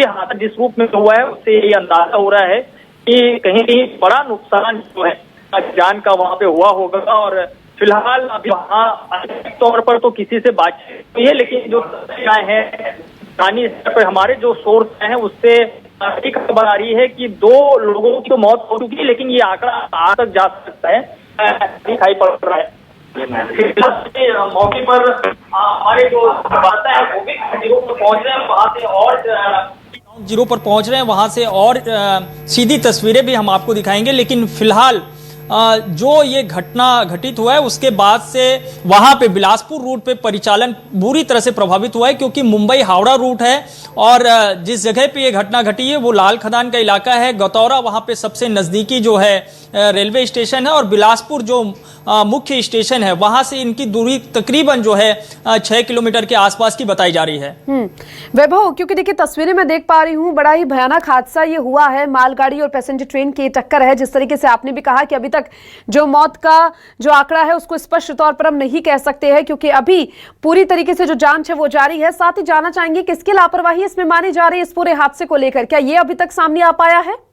हादसा जिस रूप में हुआ है उससे ये अंदाजा हो रहा है कि कहीं कहीं बड़ा नुकसान जो है जान का वहां पे हुआ होगा। और फिलहाल अभी वहाँ तौर पर तो किसी से बातचीत हुई है, लेकिन जो तस्वीरें हैं स्थानीय स्तर पर हमारे जो सोर्स हैं उससे एक खबर आ रही है कि 2 लोगों की तो मौत हो चुकी है, लेकिन ये आंकड़ा कहाँ तक जा सकता है दिखाई पड़ रहा है। मौके पर हमारे जो वार्ता है वो भी जीरो पर पहुंच रहे हैं, वहां से और जीरो पर पहुंच रहे हैं, वहां से और सीधी तस्वीरें भी हम आपको दिखाएंगे। लेकिन फिलहाल जो ये घटना घटित हुआ है उसके बाद से वहां पे बिलासपुर रूट पे परिचालन बुरी तरह से प्रभावित हुआ है, क्योंकि मुंबई हावड़ा रूट है और जिस जगह पे ये घटना घटी है वो लाल खदान का इलाका है। गतौरा वहां पे सबसे नजदीकी जो है रेलवे स्टेशन है और बिलासपुर जो मुख्य स्टेशन है वहां से इनकी दूरी तकरीबन जो है 6 किलोमीटर के आसपास की बताई जा रही है। वैभव, क्योंकि देखिए तस्वीरें मैं देख पा रही हूँ, बड़ा ही भयानक हादसा ये हुआ है, मालगाड़ी और पैसेंजर ट्रेन की टक्कर है। जिस तरीके से आपने भी कहा कि अभी तक जो मौत का जो आंकड़ा है उसको स्पष्ट तौर पर हम नहीं कह सकते हैं, क्योंकि अभी पूरी तरीके से जो जांच है वो जारी है। साथ ही जानना चाहेंगे किसकी लापरवाही इसमें मानी जा रही है इस पूरे हादसे को लेकर, क्या ये अभी तक सामने आ पाया है?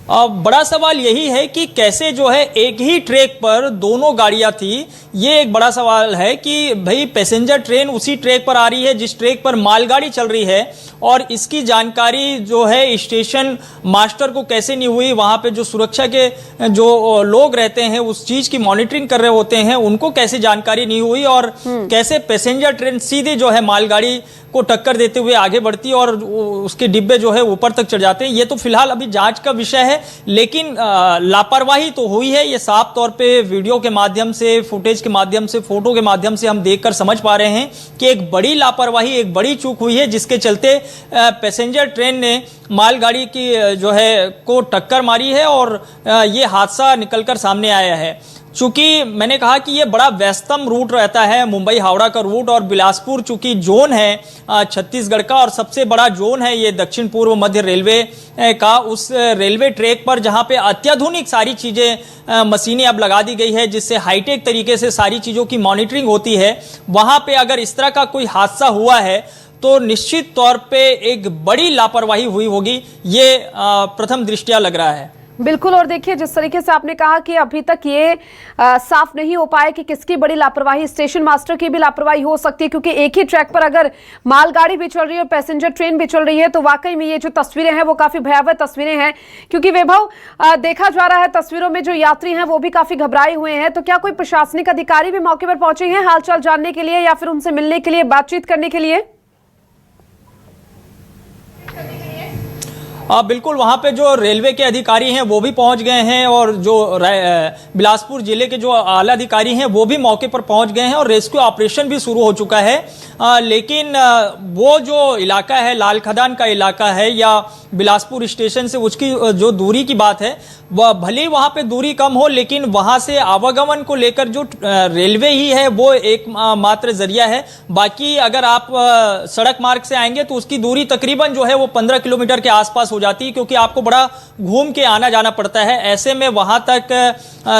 बड़ा सवाल यही है कि कैसे जो है एक ही ट्रैक पर दोनों गाड़ियां थी। ये एक बड़ा सवाल है कि भाई पैसेंजर ट्रेन उसी ट्रैक पर आ रही है जिस ट्रैक पर मालगाड़ी चल रही है, और इसकी जानकारी जो है स्टेशन मास्टर को कैसे नहीं हुई, वहां पे जो सुरक्षा के जो लोग रहते हैं उस चीज की मॉनिटरिंग कर रहे होते हैं उनको कैसे जानकारी नहीं हुई, और कैसे पैसेंजर ट्रेन सीधे जो है मालगाड़ी को टक्कर देते हुए आगे बढ़ती और उसके डिब्बे जो है ऊपर तक चढ़ जाते हैं। ये तो फिलहाल अभी जांच का विषय है, लेकिन लापरवाही तो हुई है। ये साफ तौर पे वीडियो के माध्यम से, फुटेज के माध्यम से, फोटो के माध्यम से हम देखकर समझ पा रहे हैं कि एक बड़ी लापरवाही, एक बड़ी चूक हुई है, जिसके चलते पैसेंजर ट्रेन ने मालगाड़ी की जो है को टक्कर मारी है और ये हादसा निकलकर सामने आया है। चूंकि मैंने कहा कि ये बड़ा व्यस्तम रूट रहता है मुंबई हावड़ा का रूट, और बिलासपुर चूंकि जोन है छत्तीसगढ़ का और सबसे बड़ा जोन है ये दक्षिण पूर्व मध्य रेलवे का, उस रेलवे ट्रैक पर जहां पे अत्याधुनिक सारी चीजें मशीनें अब लगा दी गई है, जिससे हाईटेक तरीके से सारी चीजों की मॉनिटरिंग होती है। वहां पे अगर इस तरह का कोई हादसा हुआ है तो निश्चित तौर पे एक बड़ी लापरवाही हुई होगी, ये प्रथम दृष्टया लग रहा है। बिल्कुल, और देखिए जिस तरीके से आपने कहा कि अभी तक ये साफ नहीं हो पाया कि किसकी बड़ी लापरवाही, स्टेशन मास्टर की भी लापरवाही हो सकती है, क्योंकि एक ही ट्रैक पर अगर मालगाड़ी भी चल रही है और पैसेंजर ट्रेन भी चल रही है तो वाकई में ये जो तस्वीरें हैं वो काफी भयावह तस्वीरें हैं। क्योंकि वैभव, देखा जा रहा है तस्वीरों में जो यात्री हैं वो भी काफी घबराए हुए हैं, तो क्या कोई प्रशासनिक अधिकारी भी मौके पर पहुंचे हैं हालचाल जानने के लिए या फिर उनसे मिलने के लिए, बातचीत करने के लिए? बिल्कुल, वहां पे जो रेलवे के अधिकारी हैं वो भी पहुंच गए हैं और जो बिलासपुर जिले के जो आला अधिकारी हैं वो भी मौके पर पहुंच गए हैं और रेस्क्यू ऑपरेशन भी शुरू हो चुका है। लेकिन वो जो इलाका है, लाल खदान का इलाका है या बिलासपुर स्टेशन से उसकी जो दूरी की बात है, वह भले वहां पे दूरी कम हो, लेकिन वहां से आवागमन को लेकर जो रेलवे ही है वो एक मात्र जरिया है। बाकी अगर आप सड़क मार्ग से आएंगे तो उसकी दूरी तकरीबन जो है वो 15 किलोमीटर के आसपास हो जाती है, क्योंकि आपको बड़ा घूम के आना जाना पड़ता है। ऐसे में वहां तक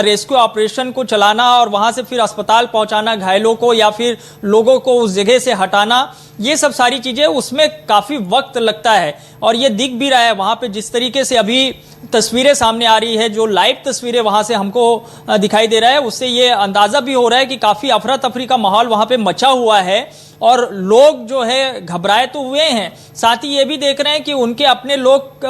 रेस्क्यू ऑपरेशन को चलाना और वहां से फिर अस्पताल पहुंचाना घायलों को या फिर लोगों को उस जगह से हटाना, ये सब सारी चीजें उसमें काफी वक्त लगता है। और ये दिख भी रहा है वहां पे, जिस तरीके से अभी तस्वीरें सामने आ रही है, जो लाइव तस्वीरें वहां से हमको दिखाई दे रहा है, उससे ये अंदाजा भी हो रहा है कि काफी अफरा तफरी का माहौल वहां पे मचा हुआ है और लोग जो है घबराए तो हुए हैं, साथ ही ये भी देख रहे हैं कि उनके अपने लोग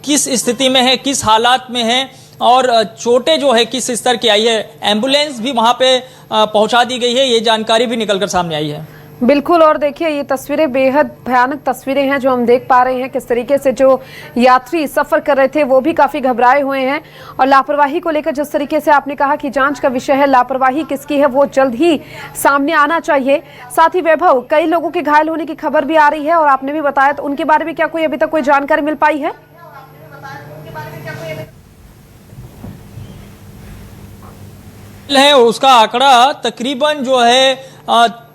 किस स्थिति में है, किस हालात में है और चोटें जो है किस स्तर की आई है। एम्बुलेंस भी वहां पे पहुंचा दी गई है, ये जानकारी भी निकलकर सामने आई है। बिल्कुल, और देखिए ये तस्वीरें बेहद भयानक तस्वीरें हैं जो हम देख पा रहे हैं, किस तरीके से जो यात्री सफर कर रहे थे वो भी काफी घबराए हुए हैं। और लापरवाही को लेकर जिस तरीके से आपने कहा कि जांच का विषय है, लापरवाही किसकी है वो जल्द ही सामने आना चाहिए। साथ ही वैभव, कई लोगों के घायल होने की खबर भी आ रही है और आपने भी बताया, तो उनके बारे में क्या कोई अभी तक कोई जानकारी मिल पाई है? उसका आंकड़ा तकरीबन जो है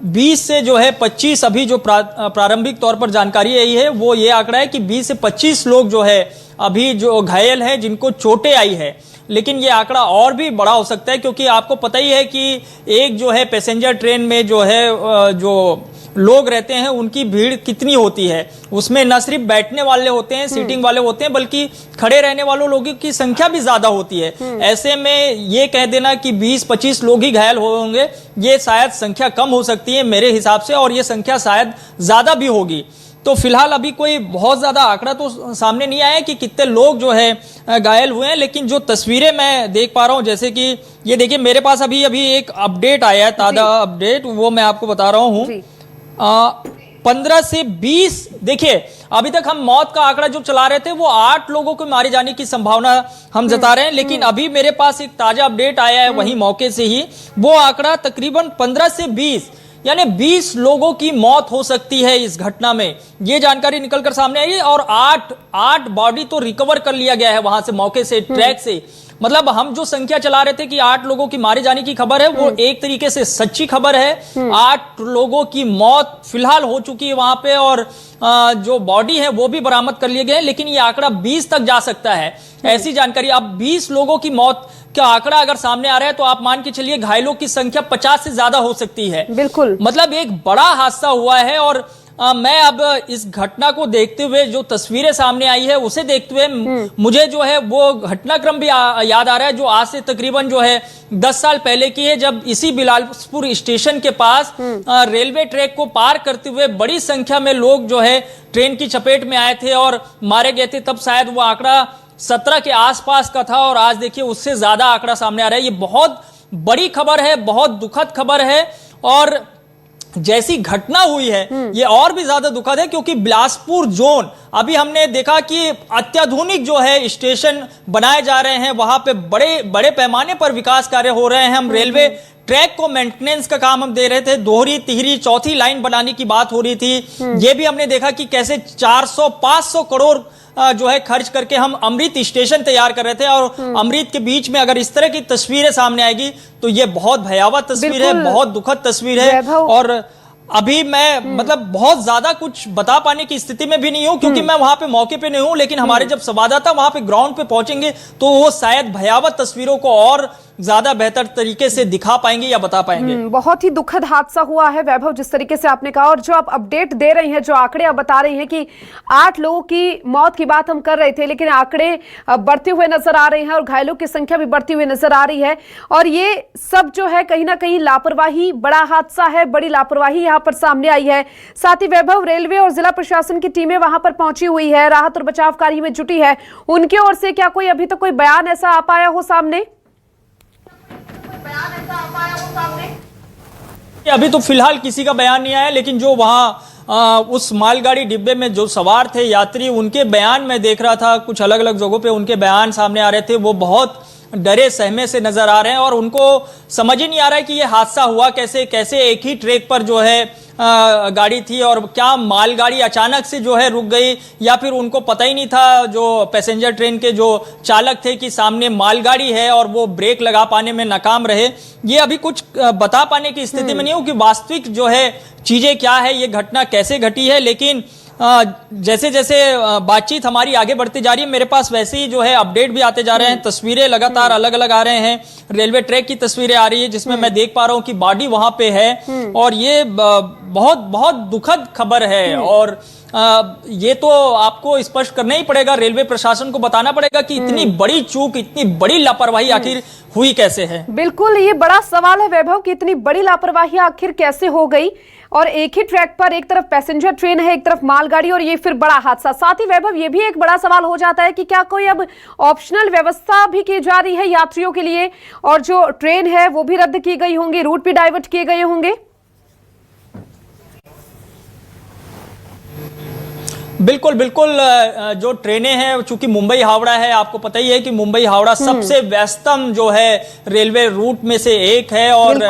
20 से जो है 25, अभी जो प्रारंभिक तौर पर जानकारी आई है वो ये आंकड़ा है कि 20 से 25 लोग जो है अभी जो घायल हैं, जिनको चोटें आई है। लेकिन ये आंकड़ा और भी बड़ा हो सकता है, क्योंकि आपको पता ही है कि एक जो है पैसेंजर ट्रेन में जो है जो लोग रहते हैं उनकी भीड़ कितनी होती है। उसमें न सिर्फ बैठने वाले होते हैं, सीटिंग वाले होते हैं, बल्कि खड़े रहने वालों लोगों की संख्या भी ज्यादा होती है। ऐसे में ये कह देना कि 20-25 लोग ही घायल होंगे, ये शायद संख्या कम हो सकती है मेरे हिसाब से, और ये संख्या शायद ज्यादा भी होगी। तो फिलहाल अभी कोई बहुत ज्यादा आंकड़ा तो सामने नहीं आया कि कितने लोग जो है घायल हुए हैं, लेकिन जो तस्वीरें मैं देख पा रहा हूं, जैसे कि ये देखिए मेरे पास अभी एक अपडेट आया है, ताजा अपडेट, वो मैं आपको बता रहा हूं। 15 से 20, देखिए अभी तक हम मौत का आंकड़ा जो चला रहे थे वो 8 लोगों को मारे जाने की संभावना हम जता रहे हैं, लेकिन अभी मेरे पास एक ताजा अपडेट आया है वहीं मौके से ही, वो आंकड़ा तकरीबन 15 से 20 यानी 20 लोगों की मौत हो सकती है इस घटना में, ये जानकारी निकलकर सामने आई है। और 8 बॉडी तो रिकवर कर लिया गया है वहां से, मौके से, ट्रैक से। मतलब हम जो संख्या चला रहे थे कि 8 लोगों की मारे जाने की खबर है, वो एक तरीके से सच्ची खबर है। 8 लोगों की मौत फिलहाल हो चुकी है वहां पे, और जो बॉडी है वो भी बरामद कर लिए गए हैं, लेकिन ये आंकड़ा 20 तक जा सकता है, ऐसी जानकारी। अब 20 लोगों की मौत का आंकड़ा अगर सामने आ रहा है तो आप मान के चलिए घायलों की संख्या 50 से ज्यादा हो सकती है। बिल्कुल, मतलब एक बड़ा हादसा हुआ है। और मैं अब इस घटना को देखते हुए, जो तस्वीरें सामने आई है उसे देखते हुए मुझे जो है वो घटनाक्रम भी याद आ रहा है, जो आज से तकरीबन जो है 10 साल पहले की है, जब इसी बिलासपुर स्टेशन के पास रेलवे ट्रैक को पार करते हुए बड़ी संख्या में लोग जो है ट्रेन की चपेट में आए थे और मारे गए थे। तब शायद वो आंकड़ा 17 के आसपास का था, और आज देखिए उससे ज्यादा आंकड़ा सामने आ रहा है। ये बहुत बड़ी खबर है, बहुत दुखद खबर है, और जैसी घटना हुई है ये और भी ज्यादा दुखद है, क्योंकि बिलासपुर जोन, अभी हमने देखा कि अत्याधुनिक जो है स्टेशन बनाए जा रहे हैं, वहां पे बड़े बड़े पैमाने पर विकास कार्य हो रहे हैं। हम रेलवे ट्रैक को मेंटेनेंस का काम हम दे रहे थे, दोहरी, तिहरी, चौथी लाइन बनाने की बात हो रही थी। ये भी हमने देखा कि कैसे 400-500 करोड़ जो है खर्च करके हम अमृत स्टेशन तैयार कर रहे थे, और अमृत के बीच में अगर इस तरह की तस्वीरें सामने आएगी तो ये बहुत भयावह तस्वीर है, बहुत दुखद तस्वीर है। और अभी मैं मतलब बहुत ज्यादा कुछ बता पाने की स्थिति में भी नहीं हूं, क्योंकि मैं वहां पे मौके पे नहीं हूं, लेकिन हमारे जब संवाददाता वहां पे ग्राउंड पे पहुंचेंगे तो वो शायद भयावह तस्वीरों को और ज्यादा बेहतर तरीके से दिखा पाएंगे या बता पाएंगे। बहुत ही दुखद हादसा हुआ है वैभव, जिस तरीके से आपने कहा, और जो आप अपडेट दे रही हैं, जो आंकड़े आप बता रही हैं कि 8 लोगों की मौत की बात हम कर रहे थे, लेकिन आंकड़े बढ़ते हुए नजर आ रहे हैं और घायलों की संख्या भी बढ़ती हुई नजर आ रही है। और ये सब जो है कहीं ना कहीं लापरवाही, बड़ा हादसा है, बड़ी लापरवाही यहाँ पर सामने आई है। साथ ही वैभव, रेलवे और जिला प्रशासन की टीमें वहां पर पहुंची हुई है, राहत और बचाव कार्य में जुटी है, उनकी ओर से क्या कोई अभी तक कोई बयान ऐसा आ पाया हो सामने? अभी तो फिलहाल किसी का बयान नहीं आया, लेकिन जो वहां उस मालगाड़ी डिब्बे में जो सवार थे यात्री, उनके बयान मैं देख रहा था, कुछ अलग अलग जगहों पे उनके बयान सामने आ रहे थे। वो बहुत डरे सहमे से नजर आ रहे हैं, और उनको समझ ही नहीं आ रहा है कि ये हादसा हुआ कैसे। कैसे एक ही ट्रैक पर जो है गाड़ी थी, और क्या मालगाड़ी अचानक से जो है रुक गई, या फिर उनको पता ही नहीं था जो पैसेंजर ट्रेन के जो चालक थे कि सामने मालगाड़ी है, और वो ब्रेक लगा पाने में नाकाम रहे। ये अभी कुछ बता पाने की स्थिति में नहीं हूं कि वास्तविक जो है चीजें क्या है, ये घटना कैसे घटी है। लेकिन जैसे जैसे बातचीत हमारी आगे बढ़ती जा रही है, मेरे पास वैसे ही जो है अपडेट भी आते जा रहे हैं, तस्वीरें लगातार अलग अलग आ रहे हैं। रेलवे ट्रैक की तस्वीरें आ रही है जिसमें मैं देख पा रहा हूं कि बॉडी वहां पे है, और ये बहुत बहुत दुखद खबर है। और ये तो आपको स्पष्ट करना ही पड़ेगा, रेलवे प्रशासन को बताना पड़ेगा कि इतनी बड़ी चूक, इतनी बड़ी लापरवाही आखिर हुई कैसे है। बिल्कुल, ये बड़ा सवाल है वैभव कि इतनी बड़ी लापरवाही आखिर कैसे हो गई, और एक ही ट्रैक पर एक तरफ पैसेंजर ट्रेन है, एक तरफ मालगाड़ी, और ये फिर बड़ा हादसा। साथ ही वैभव, ये भी एक बड़ा सवाल हो जाता है कि क्या कोई अब ऑप्शनल व्यवस्था भी की जा रही है यात्रियों के लिए, और जो ट्रेन है वो भी रद्द की गई होंगी, रूट भी डाइवर्ट किए गए होंगे? बिल्कुल बिल्कुल, जो ट्रेनें हैं, चूंकि मुंबई हावड़ा है, आपको पता ही है कि मुंबई हावड़ा सबसे व्यस्तम जो है रेलवे रूट में से एक है, और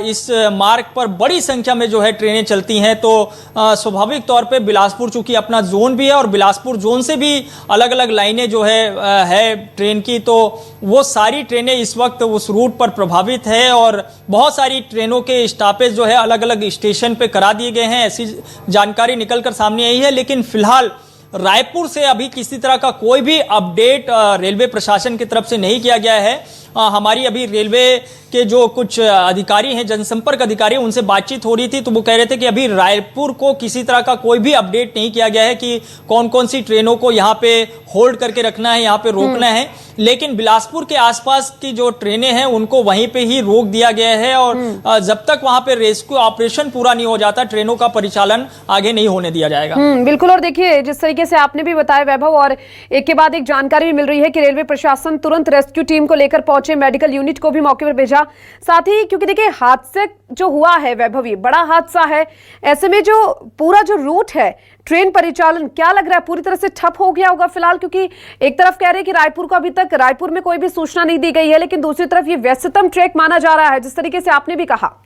इस मार्ग पर बड़ी संख्या में जो है ट्रेनें चलती हैं। तो स्वाभाविक तौर पे बिलासपुर चूंकि अपना जोन भी है, और बिलासपुर जोन से भी अलग अलग लाइनें जो है ट्रेन की, तो वो सारी ट्रेनें इस वक्त उस रूट पर प्रभावित है, और बहुत सारी ट्रेनों के स्टॉपेज जो है अलग अलग स्टेशन पे करा दिए गए हैं, ऐसी जानकारी निकलकर सामने आई है। लेकिन फिलहाल रायपुर से अभी किसी तरह का कोई भी अपडेट रेलवे प्रशासन की तरफ से नहीं किया गया है। हमारी अभी रेलवे के जो कुछ अधिकारी हैं, जनसंपर्क अधिकारी, उनसे बातचीत हो रही थी, तो वो कह रहे थे कि अभी रायपुर को किसी तरह का कोई भी अपडेट नहीं किया गया है कि कौन कौन सी ट्रेनों को यहाँ पे होल्ड करके रखना है, यहाँ पे रोकना है। लेकिन बिलासपुर के आसपास की जो ट्रेनें हैं उनको वहीं पे ही रोक दिया गया है और जब तक वहां पे रेस्क्यू ऑपरेशन पूरा नहीं हो जाता, ट्रेनों का परिचालन आगे नहीं होने दिया जाएगा। बिल्कुल। और देखिए, जिस तरीके से आपने भी बताया वैभव, और एक के बाद एक जानकारी भी मिल रही है कि रेलवे प्रशासन तुरंत रेस्क्यू टीम को लेकर पहुंचे, मेडिकल यूनिट को भी मौके पर भेजा। साथ ही क्योंकि देखिए हादसे जो हुआ है वैभव, ये बड़ा हादसा है, ऐसे में जो पूरा जो रूट है ट्रेन परिचालन, क्या लग रहा है पूरी तरह से ठप हो गया होगा फिलहाल? क्योंकि एक तरफ कह रहे हैं कि रायपुर को अभी तक रायपुर में कोई भी सूचना नहीं दी गई है, लेकिन दूसरी तरफ ये व्यस्ततम ट्रैक माना जा रहा है, जिस तरीके से आपने भी कहा।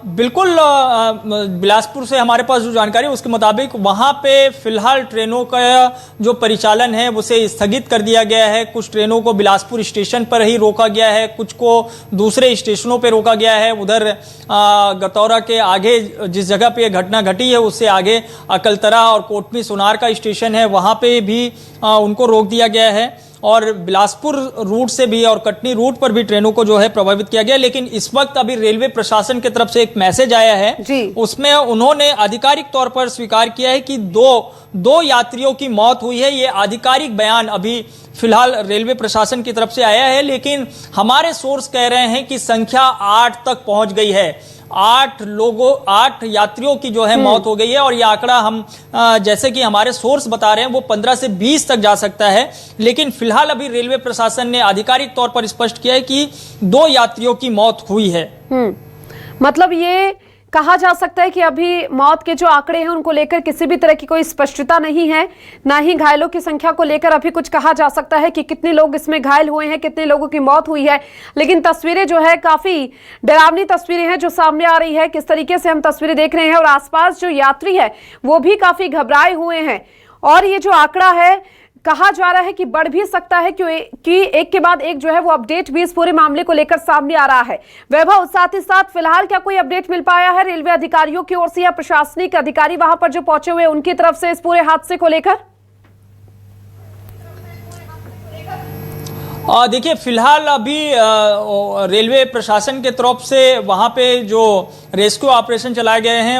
बिल्कुल। बिलासपुर से हमारे पास जो जानकारी है उसके मुताबिक वहां पे फिलहाल ट्रेनों का जो परिचालन है उसे स्थगित कर दिया गया है। कुछ ट्रेनों को बिलासपुर स्टेशन पर ही रोका गया है, कुछ को दूसरे स्टेशनों पे रोका गया है। उधर गतौरा के आगे जिस जगह पे घटना घटी है उससे आगे अकलतरा और कोटमी सोनार का स्टेशन है, वहां पे भी उनको रोक दिया गया है। और बिलासपुर रूट से भी और कटनी रूट पर भी ट्रेनों को जो है प्रभावित किया गया। लेकिन इस वक्त अभी रेलवे प्रशासन की तरफ से एक मैसेज आया है जी। उसमें उन्होंने आधिकारिक तौर पर स्वीकार किया है कि दो यात्रियों की मौत हुई है। ये आधिकारिक बयान अभी फिलहाल रेलवे प्रशासन की तरफ से आया है, लेकिन हमारे सोर्स कह रहे हैं कि संख्या 8 तक पहुंच गई है। 8 यात्रियों की जो है मौत हो गई है और यह आंकड़ा हम जैसे कि हमारे सोर्स बता रहे हैं वो 15 से 20 तक जा सकता है। लेकिन फिलहाल अभी रेलवे प्रशासन ने आधिकारिक तौर पर स्पष्ट किया है कि 2 यात्रियों की मौत हुई है। मतलब ये कहा जा सकता है कि अभी मौत के जो आंकड़े हैं उनको लेकर किसी भी तरह की कोई स्पष्टता नहीं है, ना ही घायलों की संख्या को लेकर अभी कुछ कहा जा सकता है कि कितने लोग इसमें घायल हुए हैं, कितने लोगों की मौत हुई है। लेकिन तस्वीरें जो है काफी डरावनी तस्वीरें हैं जो सामने आ रही है। किस तरीके से हम तस्वीरें देख रहे हैं और आसपास जो यात्री है वो भी काफी घबराए हुए हैं। और ये जो आंकड़ा है कहा जा रहा है कि बढ़ भी सकता है कि एक के बाद एक जो है वो अपडेट भी इस पूरे मामले को लेकर सामने आ रहा है। वैभव, साथ ही साथ फिलहाल क्या कोई अपडेट मिल पाया है रेलवे अधिकारियों की ओर से या प्रशासनिक अधिकारी वहां पर जो पहुंचे हुए उनकी तरफ से इस पूरे हादसे को लेकर? देखिए, फिलहाल अभी रेलवे प्रशासन के तरफ से वहां पे जो रेस्क्यू ऑपरेशन चलाए गए हैं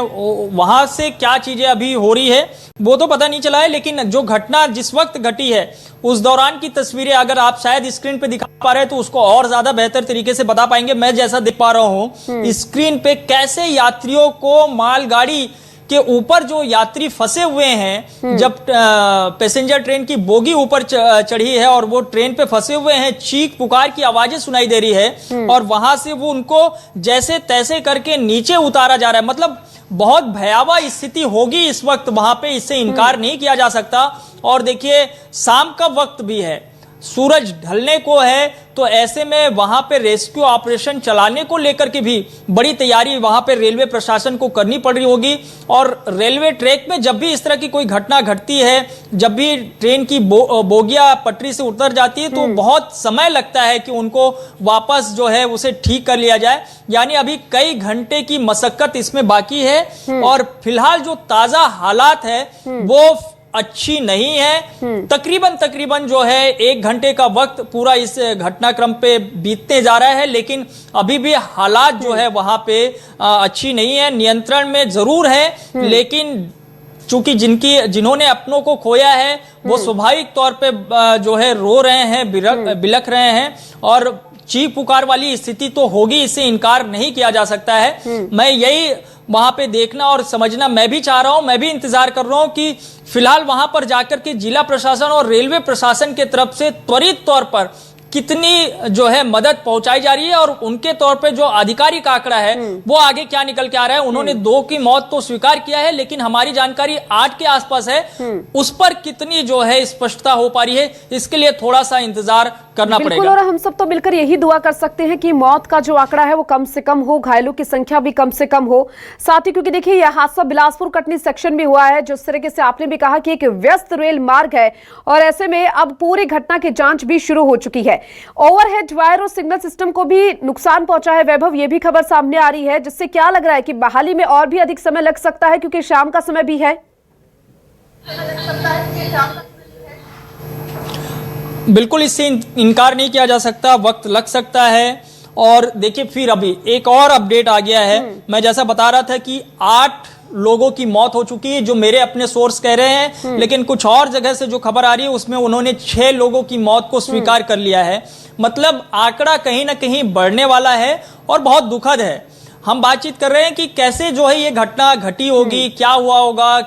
वहां से क्या चीजें अभी हो रही है वो तो पता नहीं चला है। लेकिन जो घटना जिस वक्त घटी है उस दौरान की तस्वीरें अगर आप शायद स्क्रीन पे दिखा पा रहे हैं तो उसको और ज्यादा बेहतर तरीके से बता पाएंगे। मैं जैसा देख पा रहा हूं स्क्रीन पे कैसे यात्रियों को मालगाड़ी के ऊपर जो यात्री फंसे हुए हैं, जब पैसेंजर ट्रेन की बोगी ऊपर चढ़ी है और वो ट्रेन पे फंसे हुए हैं, चीख पुकार की आवाजें सुनाई दे रही है और वहां से वो उनको जैसे तैसे करके नीचे उतारा जा रहा है। मतलब बहुत भयावह स्थिति होगी इस वक्त वहां पे, इससे इनकार नहीं किया जा सकता। और देखिए शाम का वक्त भी है, सूरज ढलने को है, तो ऐसे में वहां पे रेस्क्यू ऑपरेशन चलाने को लेकर के भी बड़ी तैयारी वहां पे रेलवे प्रशासन को करनी पड़ रही होगी। और रेलवे ट्रैक में जब भी इस तरह की कोई घटना घटती है, जब भी ट्रेन की बोगियां पटरी से उतर जाती है तो बहुत समय लगता है कि उनको वापस जो है उसे ठीक कर लिया जाए। यानी अभी कई घंटे की मशक्कत इसमें बाकी है और फिलहाल जो ताजा हालात है वो अच्छी नहीं है। तकरीबन जो है 1 घंटे का वक्त पूरा इस घटनाक्रम पे बीतने जा रहा है, लेकिन अभी भी हालात जो है वहां पे अच्छी नहीं है। नियंत्रण में जरूर है, लेकिन चूंकि जिन्होंने अपनों को खोया है वो स्वाभाविक तौर पे जो है रो रहे हैं, बिलख रहे हैं और चीख पुकार वाली स्थिति तो होगी, इससे इनकार नहीं किया जा सकता है। मैं यही वहां पे देखना और समझना मैं भी चाह रहा हूं, मैं भी इंतजार कर रहा हूं कि फिलहाल वहां पर जाकर के जिला प्रशासन और रेलवे प्रशासन के तरफ से त्वरित तौर पर कितनी जो है मदद पहुंचाई जा रही है और उनके तौर पे जो आधिकारिक आंकड़ा है वो आगे क्या निकल के आ रहा है। उन्होंने 2 की मौत तो स्वीकार किया है, लेकिन हमारी जानकारी 8 के आसपास है, उस पर कितनी जो है स्पष्टता हो पा रही है, इसके लिए थोड़ा सा इंतजार करना पड़ेगा। और हम सब तो मिलकर यही दुआ कर सकते हैं कि मौत का जो आंकड़ा है वो कम से कम हो, घायलों की संख्या भी कम से कम हो। साथ ही क्योंकि देखिए यह हादसा बिलासपुर कटनी सेक्शन में हुआ है, जिस तरीके से आपने भी कहा कि एक व्यस्त रेल मार्ग है और ऐसे में अब पूरी घटना की जांच भी शुरू हो चुकी है। ओवरहेड वायर और सिग्नल सिस्टम को भी नुकसान पहुंचा है वैभव, ये भी खबर सामने आ रही है, जिससे क्या लग रहा है कि बहाली में और भी अधिक समय लग सकता है क्योंकि शाम का समय भी है। बिल्कुल इससे इनकार नहीं किया जा सकता, वक्त लग सकता है। और देखिए फिर अभी एक और अपडेट आ गया है। मैं जैसा बता रहा था कि 8 लोगों की मौत हो चुकी है, जो मेरे अपने सोर्स कह रहे हैं, लेकिन कुछ और जगह से जो खबर आ रही है उसमें उन्होंने 6 लोगों की मौत को स्वीकार कर लिया है। मतलब आंकड़ा कहीं ना कहीं बढ़ने वाला है और बहुत दुखद है। हम बातचीत कर रहे हैं कि कैसे जो है ये घटना घटी होगी, क्या हुआ होगा,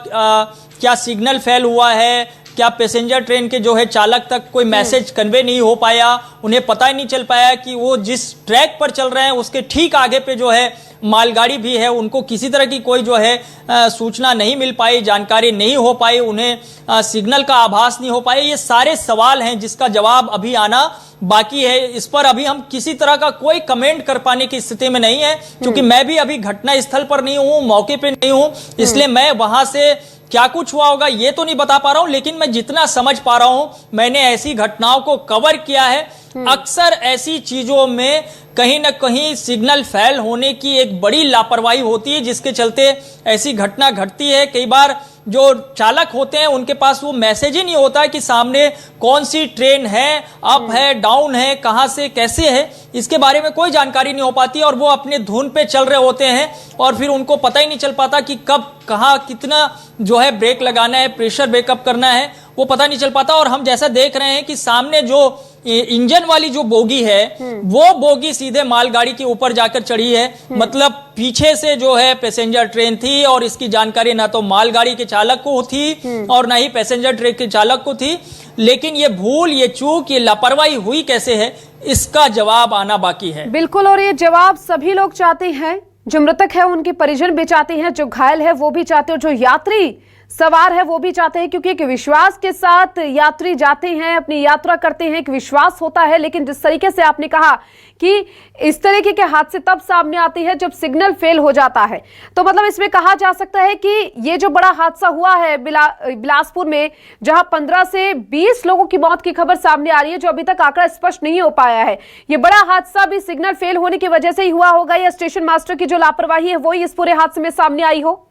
क्या सिग्नल फेल हुआ है, क्या पैसेंजर ट्रेन के जो है चालक तक कोई मैसेज कन्वे नहीं हो पाया, उन्हें पता ही नहीं चल पाया कि वो जिस ट्रैक पर चल रहे हैं उसके ठीक आगे पे जो है मालगाड़ी भी है, उनको किसी तरह की कोई जो है सूचना नहीं मिल पाई, जानकारी नहीं हो पाई, उन्हें सिग्नल का आभास नहीं हो पाया। ये सारे सवाल हैं जिसका जवाब अभी आना बाकी है। इस पर अभी हम किसी तरह का कोई कमेंट कर पाने की स्थिति में नहीं है, क्योंकि मैं भी अभी घटना स्थल पर नहीं हूं, मौके पे नहीं हूं, इसलिए मैं वहां से क्या कुछ हुआ होगा ये तो नहीं बता पा रहा हूं। लेकिन मैं जितना समझ पा रहा हूं, मैंने ऐसी घटनाओं को कवर किया है। अक्सर ऐसी चीजों में कहीं ना कहीं सिग्नल फेल होने की एक बड़ी लापरवाही होती है, जिसके चलते ऐसी घटना घटती है। कई बार जो चालक होते हैं उनके पास वो मैसेज ही नहीं होता है कि सामने कौन सी ट्रेन है, अप है, डाउन है, कहां से कैसे है, इसके बारे में कोई जानकारी नहीं हो पाती और वो अपने धुन पे चल रहे होते हैं और फिर उनको पता ही नहीं चल पाता कि कब कहां कितना जो है ब्रेक लगाना है, प्रेशर ब्रेकअप करना है, वो पता नहीं चल पाता। और हम जैसा देख रहे हैं कि सामने जो इंजन वाली जो बोगी है वो बोगी सीधे मालगाड़ी के ऊपर जाकर चढ़ी है। मतलब पीछे से जो है पैसेंजर ट्रेन थी और इसकी जानकारी ना तो मालगाड़ी के चालक को थी और ना ही पैसेंजर ट्रेन के चालक को थी। लेकिन ये भूल, ये चूक, ये लापरवाही हुई कैसे है, इसका जवाब आना बाकी है। बिल्कुल, और ये जवाब सभी लोग चाहते हैं। जो मृतक है उनके परिजन भी चाहते हैं, जो घायल है वो भी चाहते हैं, जो यात्री सवार है वो भी चाहते हैं, क्योंकि एक विश्वास के साथ यात्री जाते हैं, अपनी यात्रा करते हैं, एक विश्वास होता है। लेकिन जिस तरीके से आपने कहा कि इस तरीके के हादसे तब सामने आते हैं जब सिग्नल फेल हो जाता है, तो मतलब इसमें कहा जा सकता है कि ये जो बड़ा हादसा हुआ है बिलासपुर में, जहां 15 से 20 लोगों की मौत की खबर सामने आ रही है, जो अभी तक आंकड़ा स्पष्ट नहीं हो पाया है, ये बड़ा हादसा भी सिग्नल फेल होने की वजह से ही हुआ होगा, या स्टेशन मास्टर की जो लापरवाही है वो इस पूरे हादसे में सामने आई हो?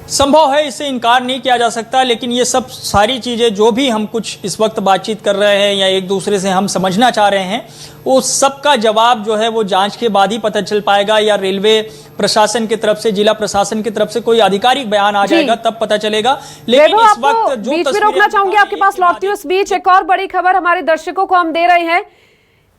संभव है, इससे इनकार नहीं किया जा सकता। लेकिन ये सब सारी चीजें जो भी हम कुछ इस वक्त बातचीत कर रहे हैं या एक दूसरे से हम समझना चाह रहे हैं, वो सबका जवाब जो है वो जांच के बाद ही पता चल पाएगा, या रेलवे प्रशासन की तरफ से, जिला प्रशासन की तरफ से कोई आधिकारिक बयान आ जाएगा तब पता चलेगा। लेकिन इस वक्त जो बीच में रोकना चाहूंगी, आपके पास लौटती हूँ। इस बीच एक और बड़ी खबर हमारे दर्शकों को हम दे रहे हैं।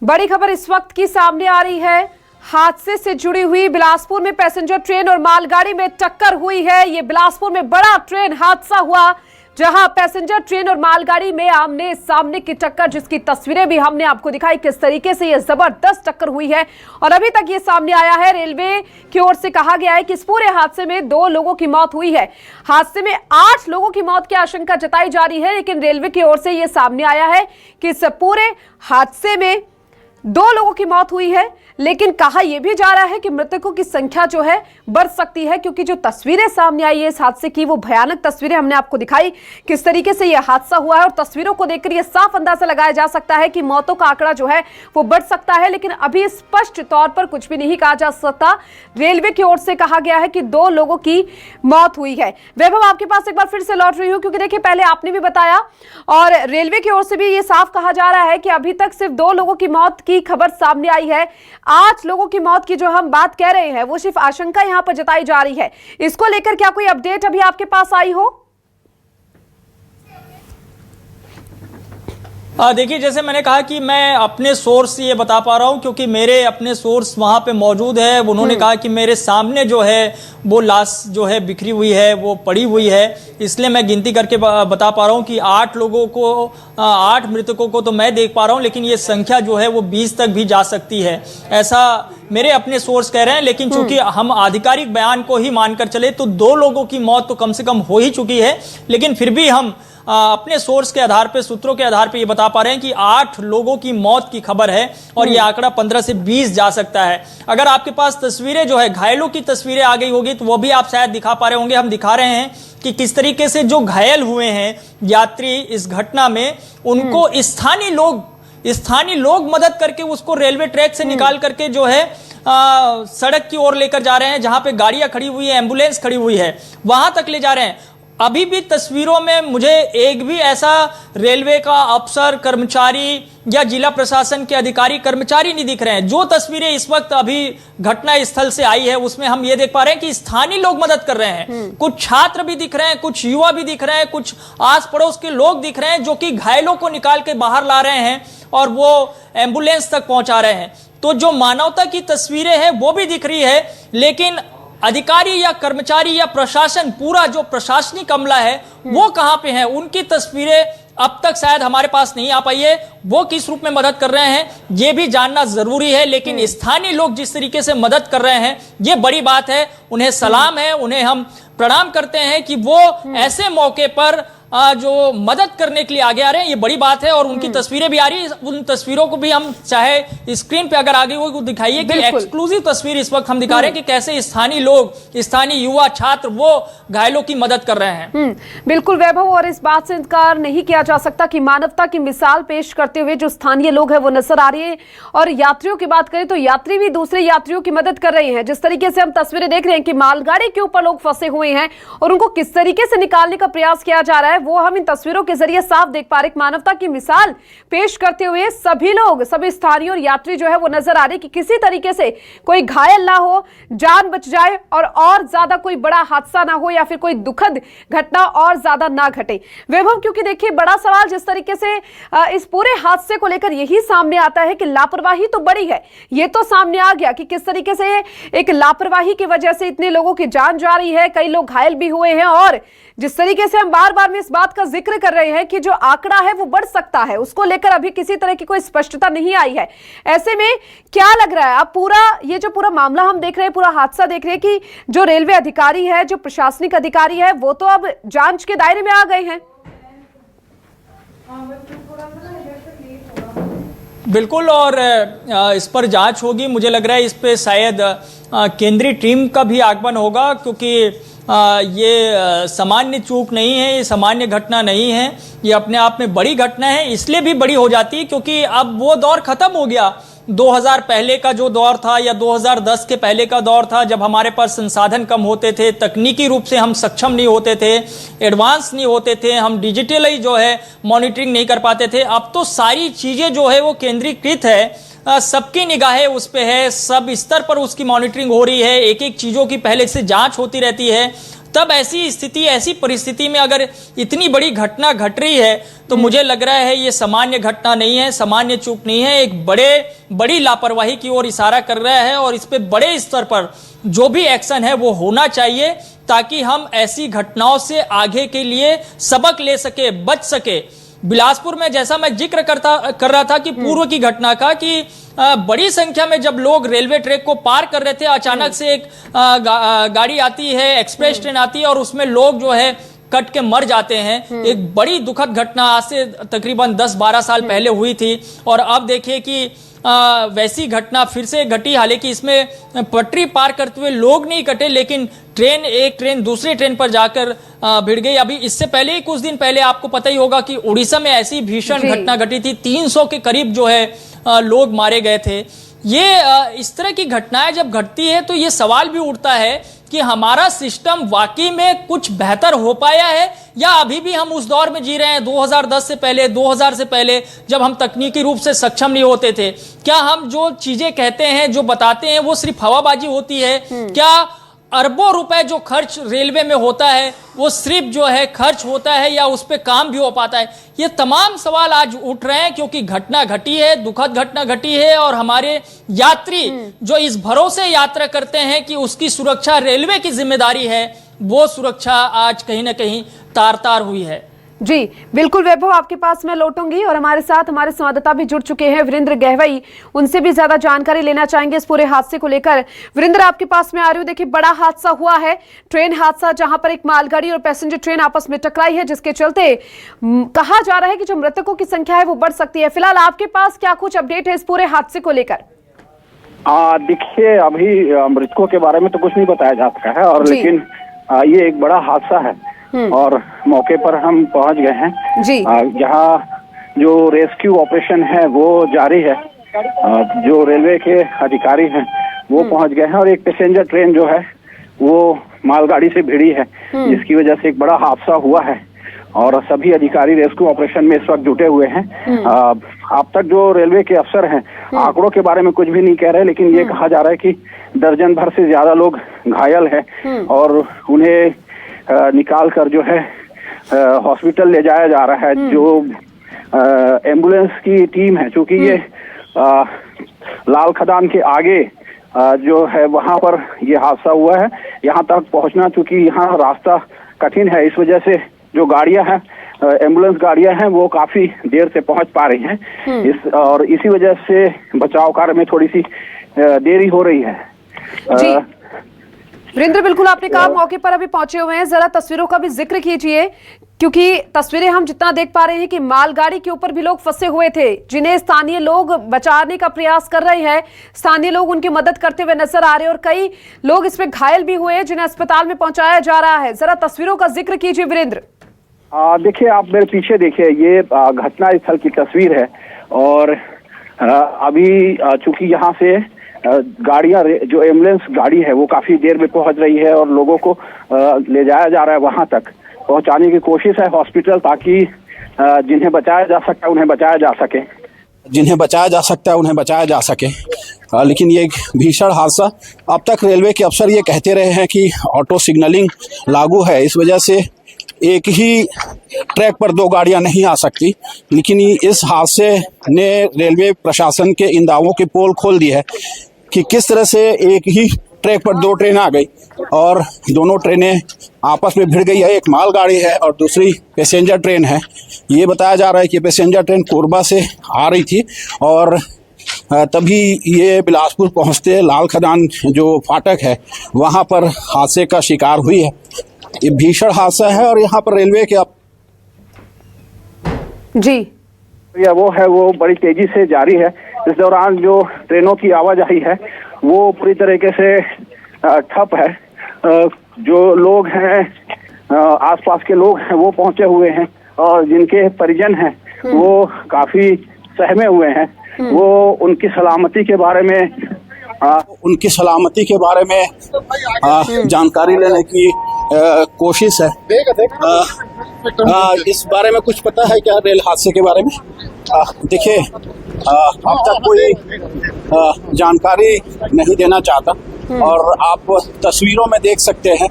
बड़ी खबर इस वक्त की सामने आ रही है, हादसे से जुड़ी हुई। बिलासपुर में पैसेंजर ट्रेन और मालगाड़ी में टक्कर हुई है। ये बिलासपुर में बड़ा ट्रेन हादसा हुआ, जहां पैसेंजर ट्रेन और मालगाड़ी में आमने सामने की टक्कर, जिसकी तस्वीरें भी हमने आपको दिखाई, किस तरीके से यह जबरदस्त टक्कर हुई है। और अभी तक ये सामने आया है, रेलवे की ओर से कहा गया है कि इस पूरे हादसे में 2 लोगों की मौत हुई है। हादसे में 8 लोगों की मौत की आशंका जताई जा रही है, लेकिन रेलवे की ओर से यह सामने आया है कि इस पूरे हादसे में 2 लोगों की मौत हुई है। लेकिन कहा यह भी जा रहा है कि मृतकों की संख्या जो है बढ़ सकती है, क्योंकि जो तस्वीरें सामने आई है इस हादसे की, वो भयानक तस्वीरें हमने आपको दिखाई, किस तरीके से यह हादसा हुआ है। और तस्वीरों को देखकर यह साफ अंदाजा लगाया जा सकता है कि मौतों का आंकड़ा जो है वो बढ़ सकता है। लेकिन अभी स्पष्ट तौर पर कुछ भी नहीं कहा जा सकता। रेलवे की ओर से कहा गया है कि 2 लोगों की मौत हुई है। वैभव, आपके पास एक बार फिर से लौट रही हूं, क्योंकि देखिए पहले आपने भी बताया और रेलवे की ओर से भी ये साफ कहा जा रहा है कि अभी तक सिर्फ 2 लोगों की मौत की खबर सामने आई है। 8 लोगों की मौत की जो हम बात कह रहे हैं वो सिर्फ आशंका यहां पर जताई जा रही है। इसको लेकर क्या कोई अपडेट अभी आपके पास आई हो? देखिए, जैसे मैंने कहा कि मैं अपने सोर्स से ये बता पा रहा हूं, क्योंकि मेरे अपने सोर्स वहां पे मौजूद है। उन्होंने कहा कि मेरे सामने जो है वो लाश जो है बिखरी हुई है, वो पड़ी हुई है, इसलिए मैं गिनती करके बता पा रहा हूं कि 8 लोगों को, 8 मृतकों को तो मैं देख पा रहा हूं, लेकिन ये संख्या जो है वो 20 तक भी जा सकती है, ऐसा मेरे अपने सोर्स कह रहे हैं। लेकिन चूंकि हम आधिकारिक बयान को ही मानकर चले तो 2 लोगों की मौत तो कम से कम हो ही चुकी है। लेकिन फिर भी हम अपने सोर्स के आधार पे, सूत्रों के आधार पे ये बता पा रहे हैं कि 8 लोगों की मौत की खबर है और ये आंकड़ा 15 से 20 जा सकता है। अगर आपके पास तस्वीरें जो है घायलों की तस्वीरें आ गई होगी तो वो भी आप शायद दिखा पा रहे होंगे। हम दिखा रहे हैं कि किस तरीके से जो घायल हुए हैं यात्री इस घटना में, उनको स्थानीय लोग मदद करके उसको रेलवे ट्रैक से निकाल करके जो है सड़क की ओर लेकर जा रहे हैं, जहां पे गाड़ियां खड़ी हुई है, एम्बुलेंस खड़ी हुई है, वहां तक ले जा रहे हैं। अभी भी तस्वीरों में मुझे एक भी ऐसा रेलवे का अफसर, कर्मचारी या जिला प्रशासन के अधिकारी, कर्मचारी नहीं दिख रहे हैं। जो तस्वीरें इस वक्त अभी घटना स्थल से आई है उसमें हम ये देख पा रहे हैं कि स्थानीय लोग मदद कर रहे हैं। कुछ छात्र भी दिख रहे हैं, कुछ युवा भी दिख रहे हैं, कुछ आस पड़ोस के लोग दिख रहे हैं जो कि घायलों को निकाल के बाहर ला रहे हैं और वो एम्बुलेंस तक पहुंचा रहे हैं। तो जो मानवता की तस्वीरें हैं वो भी दिख रही है, लेकिन अधिकारी या कर्मचारी या प्रशासन, पूरा जो प्रशासनिक अमला है वो कहां पे है, उनकी तस्वीरें अब तक शायद हमारे पास नहीं आ पाई है। वो किस रूप में मदद कर रहे हैं ये भी जानना जरूरी है, लेकिन स्थानीय लोग जिस तरीके से मदद कर रहे हैं ये बड़ी बात है। उन्हें सलाम है, उन्हें हम प्रणाम करते हैं कि वो ऐसे मौके पर जो मदद करने के लिए आगे आ रहे हैं, ये बड़ी बात है। और उनकी तस्वीरें भी आ रही है, उन तस्वीरों को भी हम चाहे स्क्रीन पे अगर आगे हो दिखाइए कि एक्सक्लूसिव तस्वीर इस वक्त हम दिखा रहे हैं कि कैसे स्थानीय लोग, स्थानीय युवा, छात्र वो घायलों की मदद कर रहे हैं। बिल्कुल वैभव, और इस बात से इनकार नहीं किया जा सकता कि मानवता की मिसाल पेश करते हुए जो स्थानीय लोग हैं वो नजर आ रही है। और यात्रियों की बात करें तो यात्री भी दूसरे यात्रियों की मदद कर रहे हैं। जिस तरीके से हम तस्वीरें देख रहे हैं कि मालगाड़ी के ऊपर लोग फंसे हुए हैं और उनको किस तरीके से निकालने का प्रयास किया जा रहा है वो हम इन तस्वीरों के जरिए साफ देख पा रहे हैं। मानवता की मिसाल पेश करते हुए सभी लोग, सभी स्थानीय और यात्री जो है वो नजर आ रहे कि किसी तरीके से कोई घायल ना हो, जान बच जाए और ज्यादा कोई बड़ा हादसा ना हो या फिर कोई दुखद घटना और ज्यादा ना घटे। वैभव, क्योंकि देखिए बड़ा सवाल जिस तरीके से इस पूरे हादसे को लेकर यही सामने आता है कि लापरवाही तो बड़ी है, ये तो सामने आ गया कि किस तरीके से एक लापरवाही की वजह से इतने लोगों की जान जा रही है, कई लोग घायल भी हुए हैं। और जिस तरीके से हम बार बार में इस बात का जिक्र कर रहे हैं कि जो आंकड़ा है वो बढ़ सकता है, उसको लेकर अभी किसी तरह की कोई स्पष्टता नहीं आई है। ऐसे में क्या लग रहा है, अब ये जो पूरा मामला हम देख रहे हैं, पूरा हादसा देख रहे हैं कि जो रेलवे अधिकारी है, जो प्रशासनिक अधिकारी है, वो तो अब जांच के दायरे में आ गए हैं। बिल्कुल, और इस पर जांच होगी। मुझे लग रहा है इस पे शायद केंद्रीय टीम का भी आगमन होगा, क्योंकि ये सामान्य चूक नहीं है, ये सामान्य घटना नहीं है, ये अपने आप में बड़ी घटना है। इसलिए भी बड़ी हो जाती है क्योंकि अब वो दौर खत्म हो गया। 2000 पहले का जो दौर था या 2010 के पहले का दौर था, जब हमारे पास संसाधन कम होते थे, तकनीकी रूप से हम सक्षम नहीं होते थे, एडवांस नहीं होते थे, हम डिजिटली जो है मॉनिटरिंग नहीं कर पाते थे। अब तो सारी चीज़ें जो है वो केंद्रीकृत है, सबकी निगाहें उस पे है, सब स्तर पर उसकी मॉनिटरिंग हो रही है, एक एक चीज़ों की पहले से जांच होती रहती है। तब ऐसी स्थिति, ऐसी परिस्थिति में अगर इतनी बड़ी घटना घट रही है तो मुझे लग रहा है ये सामान्य घटना नहीं है, सामान्य चूक नहीं है, एक बड़ी लापरवाही की ओर इशारा कर रहा है। और इस पे बड़े स्तर पर जो भी एक्शन है वो होना चाहिए, ताकि हम ऐसी घटनाओं से आगे के लिए सबक ले सके, बच सके। बिलासपुर में जैसा मैं जिक्र कर रहा था कि पूर्व की घटना का, कि बड़ी संख्या में जब लोग रेलवे ट्रैक को पार कर रहे थे, अचानक से एक गाड़ी आती है, एक्सप्रेस ट्रेन आती है और उसमें लोग जो है कट के मर जाते हैं। एक बड़ी दुखद घटना आज से तकरीबन 10-12 साल पहले हुई थी, और अब देखिए कि वैसी घटना फिर से घटी। हालांकि इसमें पटरी पार करते हुए लोग नहीं कटे, लेकिन एक ट्रेन दूसरी ट्रेन पर जाकर भिड़ गई। अभी इससे पहले ही कुछ दिन पहले आपको पता ही होगा कि उड़ीसा में ऐसी भीषण घटना घटी थी, 300 के करीब जो है लोग मारे गए थे। ये इस तरह की घटनाएं जब घटती है तो ये सवाल भी उठता है कि हमारा सिस्टम वाकई में कुछ बेहतर हो पाया है, या अभी भी हम उस दौर में जी रहे हैं 2010 से पहले, 2000 से पहले, जब हम तकनीकी रूप से सक्षम नहीं होते थे। क्या हम जो चीजें कहते हैं, जो बताते हैं, वो सिर्फ हवाबाजी होती है? क्या अरबों रुपए जो खर्च रेलवे में होता है वो सिर्फ जो है खर्च होता है, या उस पर काम भी हो पाता है? ये तमाम सवाल आज उठ रहे हैं क्योंकि घटना घटी है, दुखद घटना घटी है, और हमारे यात्री जो इस भरोसे यात्रा करते हैं कि उसकी सुरक्षा रेलवे की जिम्मेदारी है, वो सुरक्षा आज कहीं ना कहीं तार तार हुई है। जी बिल्कुल वैभव, आपके पास मैं लौटूंगी और हमारे साथ हमारे संवाददाता भी जुड़ चुके हैं, वीरेंद्र गहवई, उनसे भी ज्यादा जानकारी लेना चाहेंगे इस पूरे हादसे को लेकर। वीरेंद्र, आपके पास में आ रही हूँ। देखिए बड़ा हादसा हुआ है, ट्रेन हादसा, जहां पर एक मालगाड़ी और पैसेंजर ट्रेन आपस में टकराई है, जिसके चलते कहा जा रहा है कि जो मृतकों की संख्या है वो बढ़ सकती है। फिलहाल आपके पास क्या कुछ अपडेट है इस पूरे हादसे को लेकर? देखिए, अभी मृतकों के बारे में तो कुछ नहीं बताया जा सका है, और लेकिन ये एक बड़ा हादसा है और मौके पर हम पहुंच गए हैं जी। यहाँ जो रेस्क्यू ऑपरेशन है वो जारी है, जो रेलवे के अधिकारी हैं वो पहुंच गए हैं, और एक पैसेंजर ट्रेन जो है वो मालगाड़ी से भिड़ी है, जिसकी वजह से एक बड़ा हादसा हुआ है और सभी अधिकारी रेस्क्यू ऑपरेशन में इस वक्त जुटे हुए हैं। अब तक जो रेलवे के अफसर हैं आंकड़ों के बारे में कुछ भी नहीं कह रहे, लेकिन ये कहा जा रहा है कि दर्जन भर से ज्यादा लोग घायल हैं और उन्हें निकाल कर जो है हॉस्पिटल ले जाया जा रहा है। जो एम्बुलेंस की टीम है, चूंकि ये लाल खदान के आगे जो है वहां पर ये हादसा हुआ है, यहाँ तक पहुंचना चूंकि यहाँ रास्ता कठिन है, इस वजह से जो गाड़ियां हैं, एम्बुलेंस गाड़ियां हैं, वो काफी देर से पहुंच पा रही हैं। और इसी वजह से बचाव कार्य में थोड़ी सी देरी हो रही है। जी वीरेंद्र, बिल्कुल आपने कहा मौके पर अभी पहुंचे हुए हैं, जरा तस्वीरों का भी जिक्र कीजिए, क्योंकि तस्वीरें हम जितना देख पा रहे हैं कि मालगाड़ी के ऊपर भी लोग फंसे हुए थे, जिन्हें स्थानीय लोग बचाने का प्रयास कर रहे हैं, स्थानीय लोग उनकी मदद करते हुए नजर आ रहे हैं और कई लोग इसमें घायल भी हुए हैं जिन्हें अस्पताल में पहुंचाया जा रहा है। जरा तस्वीरों का जिक्र कीजिए वीरेंद्र। देखिए, आप मेरे पीछे देखिए, ये घटना स्थल की तस्वीर है और अभी चूंकि यहाँ से गाड़ियां, जो एम्बुलेंस गाड़ी है वो काफी देर में पहुंच रही है और लोगों को ले जाया जा रहा है, वहां तक पहुंचाने की कोशिश है हॉस्पिटल, ताकि जिन्हें बचाया जा सकता है उन्हें बचाया जा सके, जिन्हें बचाया जा सकता है उन्हें बचाया जा सके। लेकिन ये एक भीषण हादसा, अब तक रेलवे के अफसर ये कहते रहे हैं कि ऑटो सिग्नलिंग लागू है, इस वजह से एक ही ट्रैक पर दो गाड़ियां नहीं आ सकती, लेकिन इस हादसे ने रेलवे प्रशासन के इन दावों की पोल खोल दी है कि किस तरह से एक ही ट्रैक पर दो ट्रेन आ गई और दोनों ट्रेनें आपस में भिड़ गई है। एक मालगाड़ी है और दूसरी पैसेंजर ट्रेन है। ये बताया जा रहा है कि पैसेंजर ट्रेन कोरबा से आ रही थी और तभी ये बिलासपुर पहुंचते लाल खदान जो फाटक है वहां पर हादसे का शिकार हुई है। ये भीषण हादसा है और यहाँ पर रेलवे के जी वो बड़ी तेजी से जारी है। इस दौरान जो ट्रेनों की आवाजाही है वो पूरी तरीके से ठप है। जो लोग हैं, आसपास के लोग हैं, वो पहुंचे हुए हैं और जिनके परिजन हैं वो काफी सहमे हुए हैं। वो उनकी सलामती के बारे में जानकारी लेने की कोशिश है। इस बारे में कुछ पता है क्या रेल हादसे के बारे में? देखिए, अब तक कोई जानकारी नहीं देना चाहता और आप तस्वीरों में देख सकते हैं।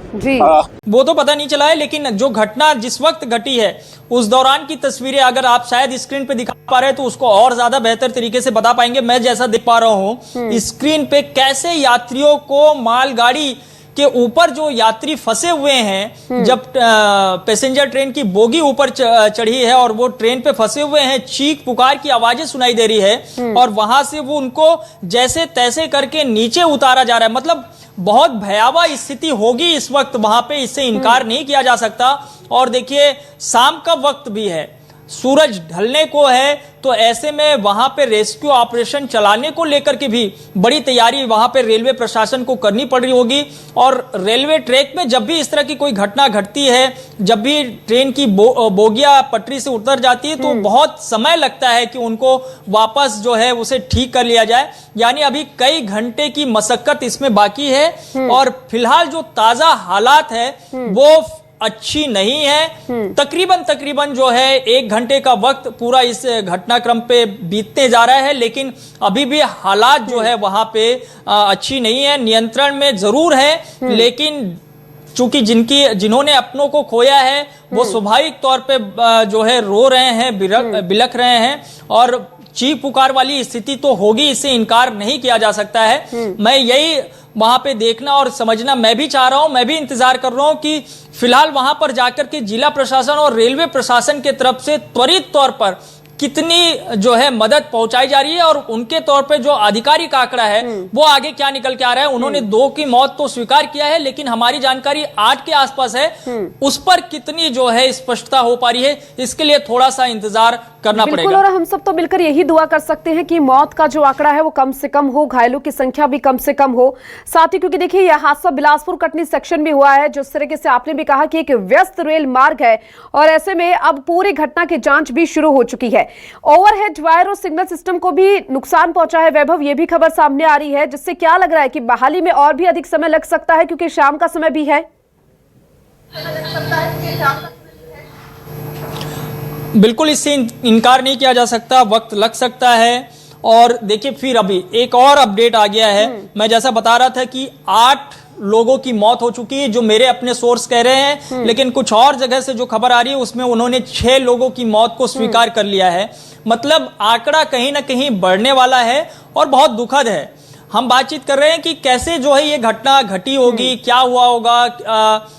वो तो पता नहीं चला है, लेकिन जो घटना जिस वक्त घटी है उस दौरान की तस्वीरें अगर आप शायद स्क्रीन पे दिखा पा रहे हैं तो उसको और ज्यादा बेहतर तरीके से बता पाएंगे। मैं जैसा देख पा रहा हूं स्क्रीन पे कैसे यात्रियों को मालगाड़ी के ऊपर जो यात्री फंसे हुए हैं, जब पैसेंजर ट्रेन की बोगी ऊपर चढ़ी है और वो ट्रेन पे फंसे हुए हैं, चीख पुकार की आवाजें सुनाई दे रही है और वहां से वो उनको जैसे तैसे करके नीचे उतारा जा रहा है। मतलब बहुत भयावह स्थिति होगी इस वक्त वहां पे, इससे इनकार नहीं किया जा सकता। और देखिए, शाम का वक्त भी है, सूरज ढलने को है, तो ऐसे में वहां पे रेस्क्यू ऑपरेशन चलाने को लेकर के भी बड़ी तैयारी वहां पे रेलवे प्रशासन को करनी पड़ रही होगी। और रेलवे ट्रैक में जब भी इस तरह की कोई घटना घटती है, जब भी ट्रेन की बोगियां पटरी से उतर जाती है, तो बहुत समय लगता है कि उनको वापस जो है उसे ठीक कर लिया जाए। यानी अभी कई घंटे की मशक्कत इसमें बाकी है और फिलहाल जो ताजा हालात है वो अच्छी नहीं है। तकरीबन जो है 1 घंटे का वक्त पूरा इस घटनाक्रम पे बीतने जा रहा है, लेकिन अभी भी हालात जो है वहां पे अच्छी नहीं है। नियंत्रण में जरूर है, लेकिन चूंकि जिन्होंने अपनों को खोया है वो स्वाभाविक तौर पे जो है रो रहे हैं, बिलख रहे हैं और चीख पुकार वाली स्थिति तो होगी, इससे इनकार नहीं किया जा सकता है। मैं यही वहां पे देखना और समझना मैं भी चाह रहा हूं, मैं भी इंतजार कर रहा हूं कि फिलहाल वहां पर जाकर के जिला प्रशासन और रेलवे प्रशासन के तरफ से त्वरित तौर पर कितनी जो है मदद पहुंचाई जा रही है और उनके तौर पे जो आधिकारिक आंकड़ा है वो आगे क्या निकल के आ रहा है। उन्होंने 2 की मौत तो स्वीकार किया है, लेकिन हमारी जानकारी 8 के आसपास है, उस पर कितनी जो है स्पष्टता हो पा रही है, इसके लिए थोड़ा सा इंतजार करना पड़ेगा। और हम सब तो मिलकर यही दुआ कर सकते हैं कि मौत का जो आंकड़ा है वो कम से कम हो, घायलों की संख्या भी कम से कम हो। साथ ही क्योंकि देखिए यह हादसा बिलासपुर कटनी सेक्शन में हुआ है, जिस तरीके से आपने भी कहा कि एक व्यस्त रेल मार्ग है और ऐसे में अब पूरी घटना की जांच भी शुरू हो चुकी है। ओवरहेड वायर और सिग्नल सिस्टम को भी नुकसान पहुंचा है वैभव, ये भी खबर सामने आ रही है, जिससे क्या लग रहा है कि बहाली में और भी अधिक समय लग सकता है क्योंकि शाम का समय भी है। बिल्कुल इससे इनकार नहीं किया जा सकता, वक्त लग सकता है। और देखिए फिर अभी एक और अपडेट आ गया है। मैं जैसा बता रहा था कि 8 लोगों की मौत हो चुकी है, जो मेरे अपने सोर्स कह रहे हैं, लेकिन कुछ और जगह से जो खबर आ रही है उसमें उन्होंने 6 लोगों की मौत को स्वीकार कर लिया है। मतलब आंकड़ा कहीं ना कहीं बढ़ने वाला है और बहुत दुखद है। हम बातचीत कर रहे हैं कि कैसे जो है ये घटना घटी होगी, क्या हुआ होगा,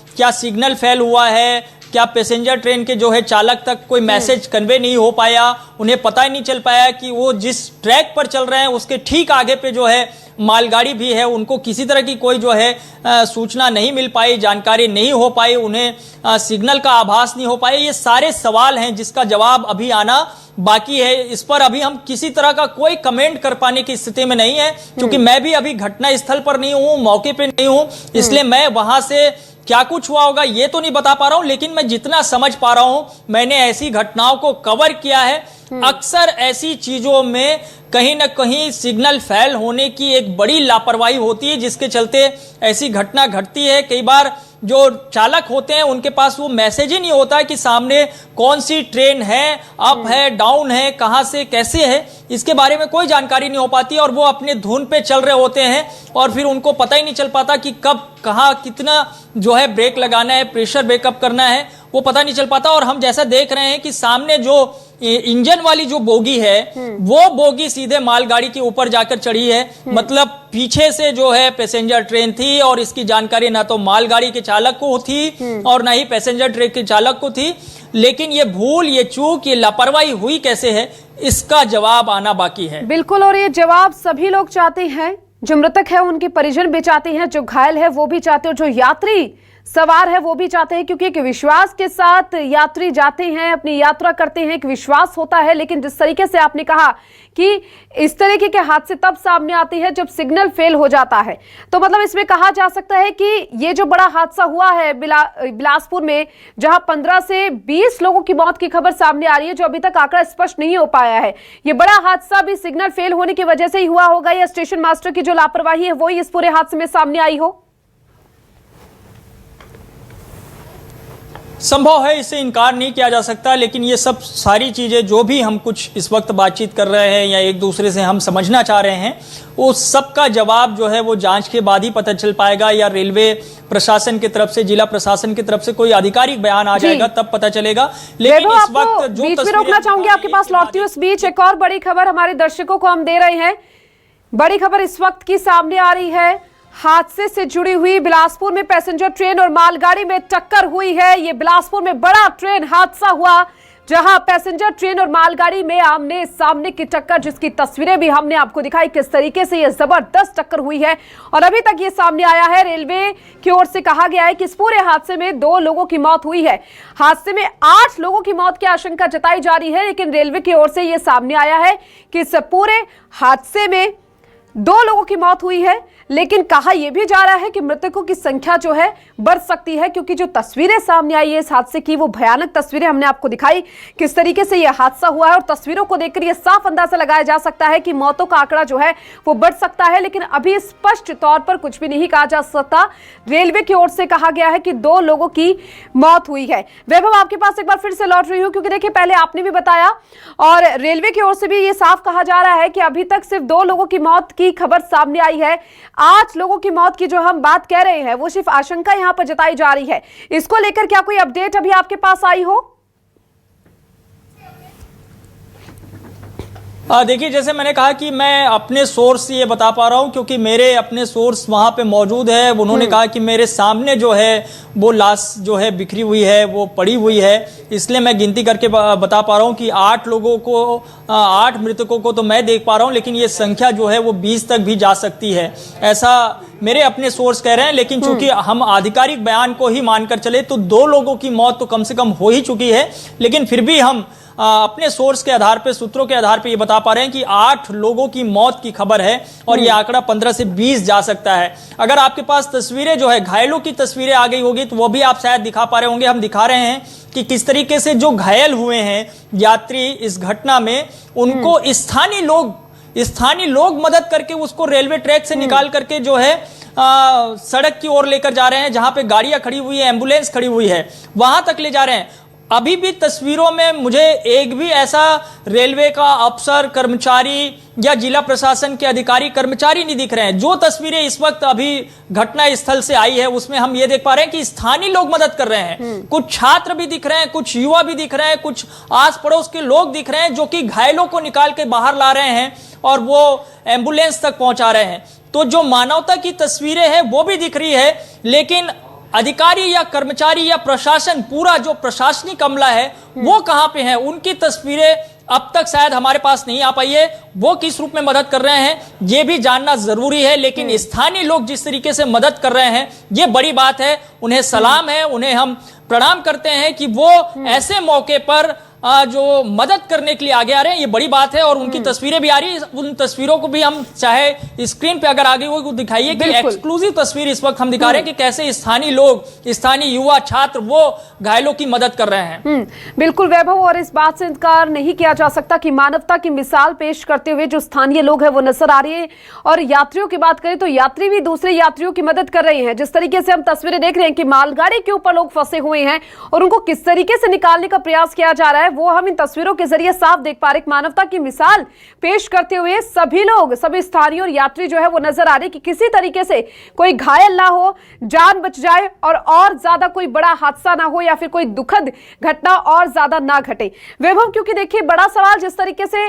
क्या सिग्नल फेल हुआ है, क्या पैसेंजर ट्रेन के जो है चालक तक कोई मैसेज कन्वे नहीं हो पाया, उन्हें पता ही नहीं चल पाया कि वो जिस ट्रैक पर चल रहे हैं उसके ठीक आगे पे जो है मालगाड़ी भी है, उनको किसी तरह की कोई जो है सूचना नहीं मिल पाई, जानकारी नहीं हो पाई, उन्हें सिग्नल का आभास नहीं हो पाया। ये सारे सवाल हैं जिसका जवाब अभी आना बाकी है। इस पर अभी हम किसी तरह का कोई कमेंट कर पाने की स्थिति में नहीं है, क्योंकि मैं भी अभी घटना स्थल पर नहीं हूं, मौके पे नहीं हूं, इसलिए मैं वहां से क्या कुछ हुआ होगा ये तो नहीं बता पा रहा हूं। लेकिन मैं जितना समझ पा रहा हूं, मैंने ऐसी घटनाओं को कवर किया है। अक्सर ऐसी चीजों में कहीं ना कहीं सिग्नल फेल होने की एक बड़ी लापरवाही होती है, जिसके चलते ऐसी घटना घटती है। कई बार जो चालक होते हैं उनके पास वो मैसेज ही नहीं होता है कि सामने कौन सी ट्रेन है, अप है, डाउन है, कहां से कैसे है, इसके बारे में कोई जानकारी नहीं हो पाती और वो अपने धुन पे चल रहे होते हैं और फिर उनको पता ही नहीं चल पाता कि कब कहां कितना जो है ब्रेक लगाना है, प्रेशर ब्रेकअप करना है, वो पता नहीं चल पाता। और हम जैसा देख रहे हैं कि सामने जो इंजन वाली जो बोगी है वो बोगी सीधे मालगाड़ी के ऊपर जाकर चढ़ी है। मतलब पीछे से जो है पैसेंजर ट्रेन थी और इसकी जानकारी ना तो मालगाड़ी के चालक को थी और ना ही पैसेंजर ट्रेन के चालक को थी। लेकिन ये भूल, ये चूक, ये लापरवाही हुई कैसे है, इसका जवाब आना बाकी है। बिल्कुल, और ये जवाब सभी लोग चाहते हैं। जो मृतक है उनके परिजन भी चाहते हैं, जो घायल है वो भी चाहते हैं, जो यात्री सवार है वो भी चाहते हैं, क्योंकि एक विश्वास के साथ यात्री जाते हैं, अपनी यात्रा करते हैं, एक विश्वास होता है। लेकिन जिस तरीके से आपने कहा कि इस तरीके के हादसे तब सामने आते हैं जब सिग्नल फेल हो जाता है, तो मतलब इसमें कहा जा सकता है कि ये जो बड़ा हादसा हुआ है बिलासपुर में, जहां 15 से 20 लोगों की मौत की खबर सामने आ रही है, जो अभी तक आंकड़ा स्पष्ट नहीं हो पाया है, ये बड़ा हादसा भी सिग्नल फेल होने की वजह से ही हुआ होगा, या स्टेशन मास्टर की जो लापरवाही है वो इस पूरे हादसे में सामने आई हो? संभव है, इससे इनकार नहीं किया जा सकता। लेकिन ये सब सारी चीजें जो भी हम कुछ इस वक्त बातचीत कर रहे हैं या एक दूसरे से हम समझना चाह रहे हैं, वो सबका जवाब जो है वो जांच के बाद ही पता चल पाएगा, या रेलवे प्रशासन की तरफ से, जिला प्रशासन की तरफ से कोई आधिकारिक बयान आ जाएगा तब पता चलेगा। लेकिन इस वक्त जो बीच में रोकना चाहूंगी, आपके पास लौटती हूँ। इस बीच एक और बड़ी खबर हमारे दर्शकों को हम दे रहे हैं। बड़ी खबर इस वक्त की सामने आ रही है, हादसे से जुड़ी हुई। बिलासपुर में पैसेंजर ट्रेन और मालगाड़ी में टक्कर हुई है। ये बिलासपुर में बड़ा ट्रेन हादसा हुआ, जहां पैसेंजर ट्रेन और मालगाड़ी में आमने सामने की टक्कर, जिसकी तस्वीरें भी हमने आपको दिखाई, किस तरीके से यह जबरदस्त टक्कर हुई है। और अभी तक ये सामने आया है, रेलवे की ओर से कहा गया है कि इस पूरे हादसे में 2 लोगों की मौत हुई है। हादसे में 8 लोगों की मौत की आशंका जताई जा रही है, लेकिन रेलवे की ओर से यह सामने आया है कि इस पूरे हादसे में 2 लोगों की मौत हुई है। लेकिन कहा यह भी जा रहा है कि मृतकों की संख्या जो है बढ़ सकती है, क्योंकि जो तस्वीरें सामने आई है इस हादसे की, वो भयानक तस्वीरें हमने आपको दिखाई, किस तरीके से यह हादसा हुआ है। और तस्वीरों को देखकर यह साफ अंदाजा लगाया जा सकता है कि मौतों का आंकड़ा जो है वो बढ़ सकता है। लेकिन अभी स्पष्ट तौर पर कुछ भी नहीं कहा जा सकता। रेलवे की ओर से कहा गया है कि 2 लोगों की मौत हुई है। वैभव, आपके पास एक बार फिर से लौट रही हूं, क्योंकि देखिए पहले आपने भी बताया और रेलवे की ओर से भी ये साफ कहा जा रहा है कि अभी तक सिर्फ 2 लोगों की मौत की खबर सामने आई है। 8 लोगों की मौत की जो हम बात कह रहे हैं वो सिर्फ आशंका यहां पर जताई जा रही है। इसको लेकर क्या कोई अपडेट अभी आपके पास आई हो? देखिए, जैसे मैंने कहा कि मैं अपने सोर्स से ये बता पा रहा हूं, क्योंकि मेरे अपने सोर्स वहां पे मौजूद है। उन्होंने कहा कि मेरे सामने जो है वो लाश जो है बिखरी हुई है, वो पड़ी हुई है, इसलिए मैं गिनती करके बता पा रहा हूं कि 8 लोगों को, 8 मृतकों को तो मैं देख पा रहा हूं, लेकिन ये संख्या जो है वो 20 तक भी जा सकती है, ऐसा मेरे अपने सोर्स कह रहे हैं। लेकिन चूंकि हम आधिकारिक बयान को ही मानकर चले तो 2 लोगों की मौत तो कम से कम हो ही चुकी है। लेकिन फिर भी हम अपने सोर्स के आधार पे, सूत्रों के आधार पे ये बता पा रहे हैं कि 8 लोगों की मौत की खबर है और ये आंकड़ा 15 से 20 जा सकता है। अगर आपके पास तस्वीरें जो है घायलों की तस्वीरें आ गई होगी तो वो भी आप शायद दिखा पा रहे होंगे। हम दिखा रहे हैं कि किस तरीके से जो घायल हुए हैं यात्री इस घटना में, उनको स्थानीय लोग मदद करके उसको रेलवे ट्रैक से निकाल करके जो है सड़क की ओर लेकर जा रहे हैं, जहां पे गाड़ियां खड़ी हुई है, एम्बुलेंस खड़ी हुई है, वहां तक ले जा रहे हैं। अभी भी तस्वीरों में मुझे एक भी ऐसा रेलवे का अफसर, कर्मचारी या जिला प्रशासन के अधिकारी, कर्मचारी नहीं दिख रहे हैं। जो तस्वीरें इस वक्त अभी घटना स्थल से आई है उसमें हम ये देख पा रहे हैं कि स्थानीय लोग मदद कर रहे हैं। कुछ छात्र भी दिख रहे हैं, कुछ युवा भी दिख रहे हैं, कुछ आस पड़ोस के लोग दिख रहे हैं जो कि घायलों को निकाल के बाहर ला रहे हैं और वो एम्बुलेंस तक पहुंचा रहे हैं। तो जो मानवता की तस्वीरें हैं वो भी दिख रही है, लेकिन अधिकारी या कर्मचारी या प्रशासन, पूरा जो प्रशासनिक अमला है वो कहां पे है, उनकी तस्वीरें अब तक शायद हमारे पास नहीं आ पाई है। वो किस रूप में मदद कर रहे हैं ये भी जानना जरूरी है, लेकिन स्थानीय लोग जिस तरीके से मदद कर रहे हैं ये बड़ी बात है। उन्हें सलाम है, उन्हें हम प्रणाम करते हैं कि वो ऐसे मौके पर जो मदद करने के लिए आगे आ रहे हैं, ये बड़ी बात है। और उनकी तस्वीरें भी आ रही है, उन तस्वीरों को भी हम चाहे स्क्रीन पे अगर आगे हो दिखाइए कि एक्सक्लूसिव तस्वीर इस वक्त हम दिखा रहे हैं कि कैसे स्थानीय लोग, स्थानीय युवा, छात्र वो घायलों की मदद कर रहे हैं। बिल्कुल वैभव, और इस बात से इनकार नहीं किया जा सकता कि मानवता की मिसाल पेश करते हुए जो स्थानीय लोग हैं वो नजर आ रही है। और यात्रियों की बात करें तो यात्री भी दूसरे यात्रियों की मदद कर रहे हैं। जिस तरीके से हम तस्वीरें देख रहे हैं कि मालगाड़ी के ऊपर लोग फंसे हुए हैं और उनको किस तरीके से निकालने का प्रयास किया जा रहा है वो हम इन तस्वीरों के जरिए साफ देख पा रहे हैं। मानवता की मिसाल पेश करते हुए सभी लोग, सभी स्थानीय और यात्री जो है वो नजर आ रहे कि किसी तरीके से कोई घायल ना हो, जान बच जाए और ज्यादा कोई बड़ा हादसा ना हो या फिर कोई दुखद घटना और ज्यादा ना घटे। वैभव, क्योंकि देखिए बड़ा सवाल जिस तरीके से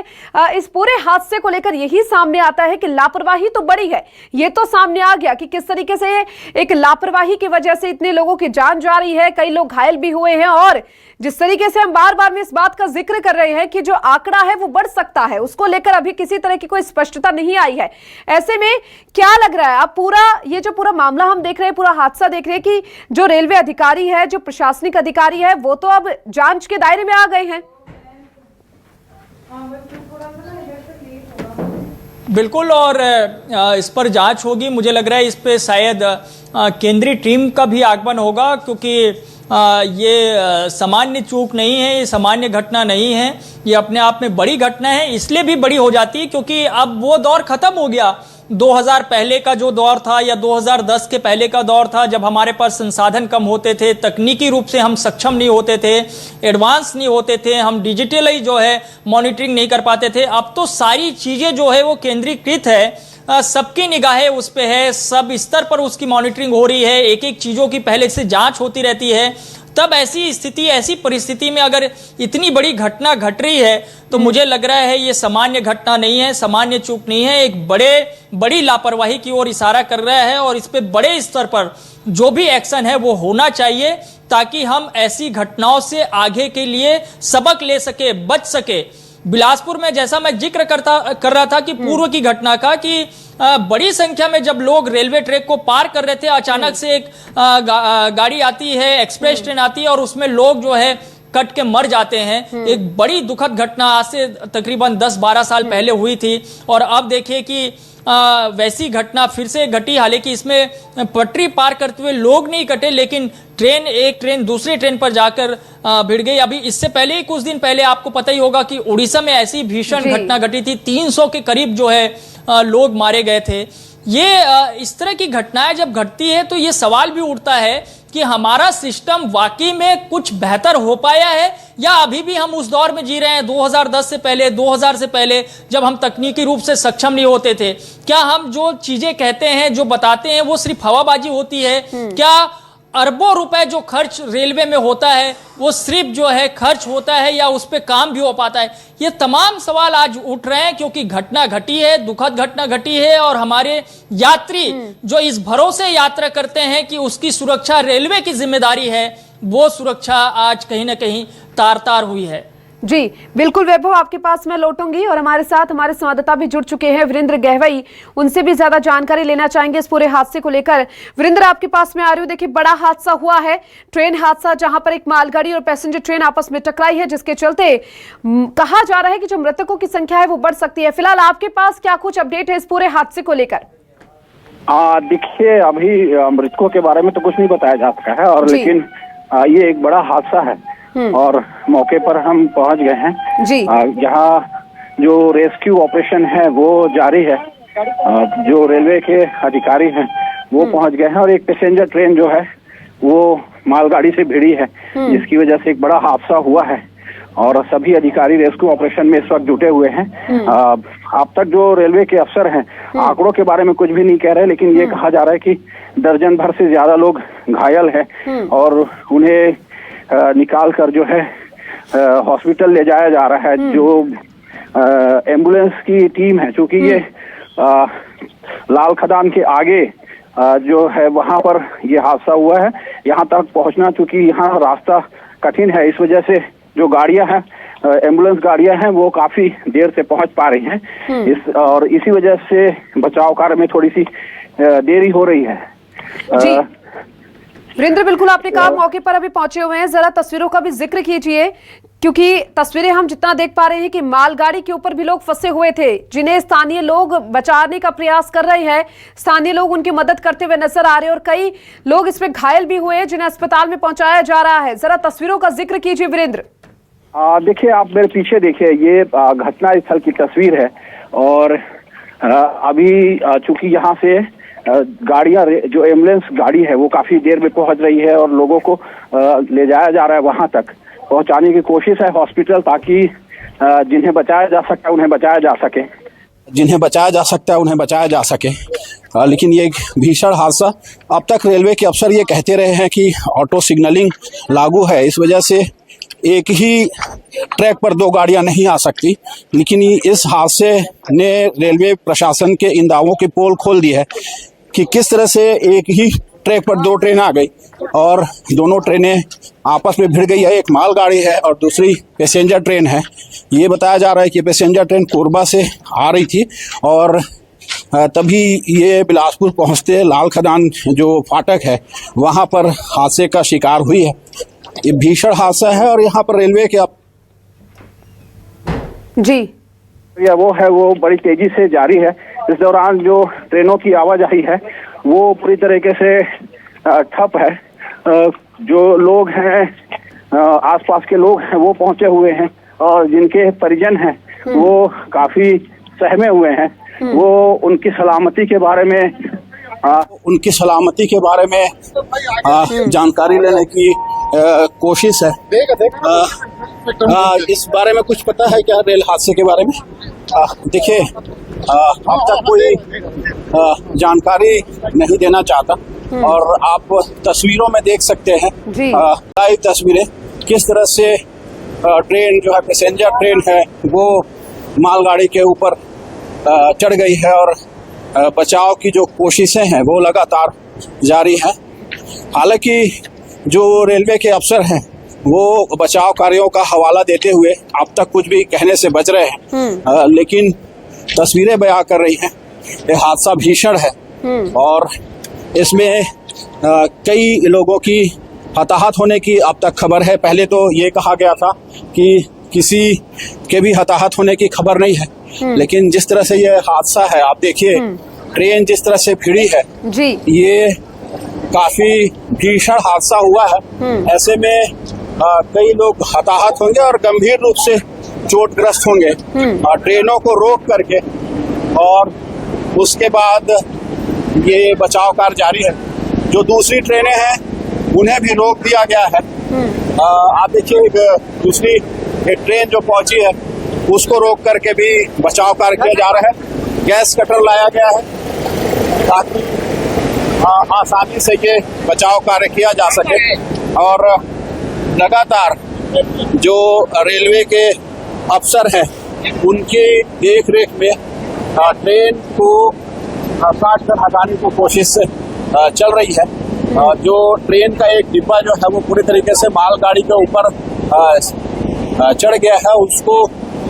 इस पूरे हादसे को लेकर यही सामने आता है कि लापरवाही तो बड़ी है, ये तो सामने आ गया कि किस तरीके से एक लापरवाही की वजह से इतने लोगों की जान जा रही है, कई लोग घायल भी हुए हैं। और जिस तरीके से हम बार बार में इस बात का जिक्र कर रहे हैं कि जो आंकड़ा है वो बढ़ सकता है, उसको लेकर अभी किसी तरह की कोई स्पष्टता नहीं आई है। ऐसे में क्या लग रहा है, अब ये जो पूरा मामला हम देख रहे हैं, पूरा हादसा देख रहे हैं कि जो रेलवे अधिकारी है, जो प्रशासनिक अधिकारी है, वो तो अब जांच के दायरे में आ गए हैं। बिल्कुल, और इस पर जांच होगी। मुझे लग रहा है इस पे शायद केंद्रीय टीम का भी आगमन होगा, क्योंकि ये सामान्य चूक नहीं है, ये सामान्य घटना नहीं है, ये अपने आप में बड़ी घटना है। इसलिए भी बड़ी हो जाती है क्योंकि अब वो दौर खत्म हो गया। 2000 पहले का जो दौर था या 2010 के पहले का दौर था, जब हमारे पास संसाधन कम होते थे, तकनीकी रूप से हम सक्षम नहीं होते थे, एडवांस नहीं होते थे, हम डिजिटली जो है मॉनिटरिंग नहीं कर पाते थे। अब तो सारी चीज़ें जो है वो केंद्रीकृत है, सबकी निगाहें उस पे है, सब स्तर पर उसकी मॉनिटरिंग हो रही है, एक एक चीज़ों की पहले से जांच होती रहती है। तब ऐसी स्थिति, ऐसी परिस्थिति में अगर इतनी बड़ी घटना घट रही है तो मुझे लग रहा है ये सामान्य घटना नहीं है, सामान्य चूक नहीं है, एक बड़ी लापरवाही की ओर इशारा कर रहा है। और इस पे बड़े स्तर पर जो भी एक्शन है वो होना चाहिए, ताकि हम ऐसी घटनाओं से आगे के लिए सबक ले सके, बच सके। बिलासपुर में जैसा मैं जिक्र कर रहा था कि पूर्व की घटना का, कि बड़ी संख्या में जब लोग रेलवे ट्रैक को पार कर रहे थे, अचानक से एक गाड़ी आती है, एक्सप्रेस ट्रेन आती है और उसमें लोग जो है कट के मर जाते हैं। एक बड़ी दुखद घटना आज से तकरीबन 10-12 साल पहले हुई थी, और अब देखिए कि वैसी घटना फिर से घटी। हालांकि इसमें पटरी पार करते हुए लोग नहीं कटे, लेकिन एक ट्रेन दूसरी ट्रेन पर जाकर भिड़ गई। अभी इससे पहले ही कुछ दिन पहले आपको पता ही होगा कि उड़ीसा में ऐसी भीषण घटना घटी थी, 300 के करीब जो है लोग मारे गए थे। ये इस तरह की घटनाएं जब घटती है तो ये सवाल भी उठता है कि हमारा सिस्टम वाकई में कुछ बेहतर हो पाया है, या अभी भी हम उस दौर में जी रहे हैं 2010 से पहले, 2000 से पहले, जब हम तकनीकी रूप से सक्षम नहीं होते थे। क्या हम जो चीजें कहते हैं, जो बताते हैं, वो सिर्फ हवाबाजी होती है? क्या अरबों रुपए जो खर्च रेलवे में होता है वो सिर्फ जो है खर्च होता है, या उस पर काम भी हो पाता है? ये तमाम सवाल आज उठ रहे हैं क्योंकि घटना घटी है, दुखद घटना घटी है, और हमारे यात्री जो इस भरोसे यात्रा करते हैं कि उसकी सुरक्षा रेलवे की जिम्मेदारी है, वो सुरक्षा आज कहीं ना कहीं तार तार हुई है। जी बिल्कुल वैभव, आपके पास मैं लौटूंगी और हमारे साथ हमारे संवाददाता भी जुड़ चुके हैं, वीरेंद्र गहवई, उनसे भी ज्यादा जानकारी लेना चाहेंगे इस पूरे हादसे को लेकर। वीरेंद्र, आपके पास मैं आ रही हूँ। देखिए बड़ा हादसा हुआ है, ट्रेन हादसा, जहां पर एक मालगाड़ी और पैसेंजर ट्रेन आपस में टकराई है, जिसके चलते कहा जा रहा है कि जो मृतकों की संख्या है वो बढ़ सकती है। फिलहाल आपके पास क्या कुछ अपडेट है इस पूरे हादसे को लेकर? देखिए अभी मृतकों के बारे में तो कुछ नहीं बताया जा सका है, और लेकिन ये एक बड़ा हादसा है और मौके पर हम पहुंच गए हैं जी। जहां जो रेस्क्यू ऑपरेशन है वो जारी है। जो रेलवे के अधिकारी हैं वो पहुंच गए हैं और एक पैसेंजर ट्रेन जो है वो मालगाड़ी से भिड़ी है, जिसकी वजह से एक बड़ा हादसा हुआ है और सभी अधिकारी रेस्क्यू ऑपरेशन में इस वक्त जुटे हुए हैं। अब तक जो रेलवे के अफसर हैं आंकड़ों के बारे में कुछ भी नहीं कह रहे, लेकिन ये कहा जा रहा है कि दर्जन भर से ज्यादा लोग घायल हैं और उन्हें निकाल कर जो है हॉस्पिटल ले जाया जा रहा है। जो एम्बुलेंस की टीम है, चूंकि ये लाल खदान के आगे जो है वहां पर ये हादसा हुआ है, यहाँ तक पहुंचना चूंकि यहाँ रास्ता कठिन है, इस वजह से जो गाड़ियां हैं एम्बुलेंस गाड़ियां हैं वो काफी देर से पहुंच पा रही हैं और इसी वजह से बचाव कार्य में थोड़ी सी देरी हो रही है। जी वीरेंद्र, बिल्कुल आपने कहा मौके पर अभी पहुंचे हुए हैं, जरा तस्वीरों का भी जिक्र कीजिए, क्योंकि तस्वीरें हम जितना देख पा रहे हैं कि मालगाड़ी के ऊपर भी लोग फंसे हुए थे, जिन्हें स्थानीय लोग बचाने का प्रयास कर रहे हैं, स्थानीय लोग उनकी मदद करते हुए नजर आ रहे हैं और कई लोग इसमें घायल भी हुए हैं जिन्हें अस्पताल में पहुंचाया जा रहा है। जरा तस्वीरों का जिक्र कीजिए वीरेंद्र। देखिए, आप मेरे पीछे देखिए, ये घटना स्थल की तस्वीर है और अभी चूंकि यहाँ से गाड़ियां जो एम्बुलेंस गाड़ी है वो काफी देर में पहुंच रही है और लोगों को ले जाया जा रहा है, वहां तक पहुंचाने की कोशिश है हॉस्पिटल, ताकि जिन्हें बचाया जा सकता है उन्हें बचाया जा सके। जिन्हें बचाया जा सकता है उन्हें बचाया जा सके। लेकिन ये एक भीषण हादसा, अब तक रेलवे के अफसर ये कहते रहे हैं कि ऑटो सिग्नलिंग लागू है, इस वजह से एक ही ट्रैक पर दो गाड़ियां नहीं आ सकती, लेकिन इस हादसे ने रेलवे प्रशासन के इन दावों की पोल खोल दी है कि किस तरह से एक ही ट्रैक पर दो ट्रेन आ गई और दोनों ट्रेनें आपस में भिड़ गई है। एक मालगाड़ी है और दूसरी पैसेंजर ट्रेन है। ये बताया जा रहा है कि पैसेंजर ट्रेन कोरबा से आ रही थी और तभी ये बिलासपुर पहुंचते लाल खदान जो फाटक है वहां पर हादसे का शिकार हुई है। ये भीषण हादसा है और यहाँ पर रेलवे के जी वो बड़ी तेजी से जारी है। इस दौरान जो ट्रेनों की आवाजाही है वो पूरी तरीके से ठप है। जो लोग हैं आसपास के लोग हैं वो पहुंचे हुए हैं और जिनके परिजन हैं वो काफी सहमे हुए हैं। वो उनकी सलामती के बारे में जानकारी लेने की कोशिश है। इस बारे में कुछ पता है क्या रेल हादसे के बारे में? देखिए, अब तक कोई जानकारी नहीं देना चाहता और आप तस्वीरों में देख सकते हैं लाइव तस्वीरें किस तरह से ट्रेन जो है पैसेंजर ट्रेन है वो मालगाड़ी के ऊपर चढ़ गई है और बचाव की जो कोशिशें हैं वो लगातार जारी है। हालांकि जो रेलवे के अफसर हैं वो बचाव कार्यों का हवाला देते हुए अब तक कुछ भी कहने से बच रहे हैं, लेकिन तस्वीरें बयां कर रही हैं। ये हादसा भीषण है और इसमें कई लोगों की हताहत होने की अब तक खबर है। पहले तो ये कहा गया था कि किसी के भी हताहत होने की खबर नहीं है, लेकिन जिस तरह से ये हादसा है, आप देखिए ट्रेन जिस तरह से भिड़ी है जी, ये काफी भीषण हादसा हुआ है। ऐसे में कई लोग हताहत होंगे और गंभीर रूप से चोटग्रस्त होंगे। ट्रेनों को रोक करके और उसके बाद ये बचाव कार्य जारी है। जो दूसरी ट्रेनें हैं उन्हें भी रोक दिया गया है। आप देखिए दूसरी ट्रेन जो पहुंची है उसको रोक करके भी बचाव कार्य किया जा रहा है। गैस कटर लाया गया है ताकि आसानी से ये बचाव कार्य किया जा सके और लगातार जो रेलवे के अफसर हैं उनकी देख रेख में ट्रेन को काट कर हटाने की कोशिश चल रही है। जो ट्रेन का एक डिब्बा जो है वो पूरी तरीके से मालगाड़ी के ऊपर चढ़ गया है, उसको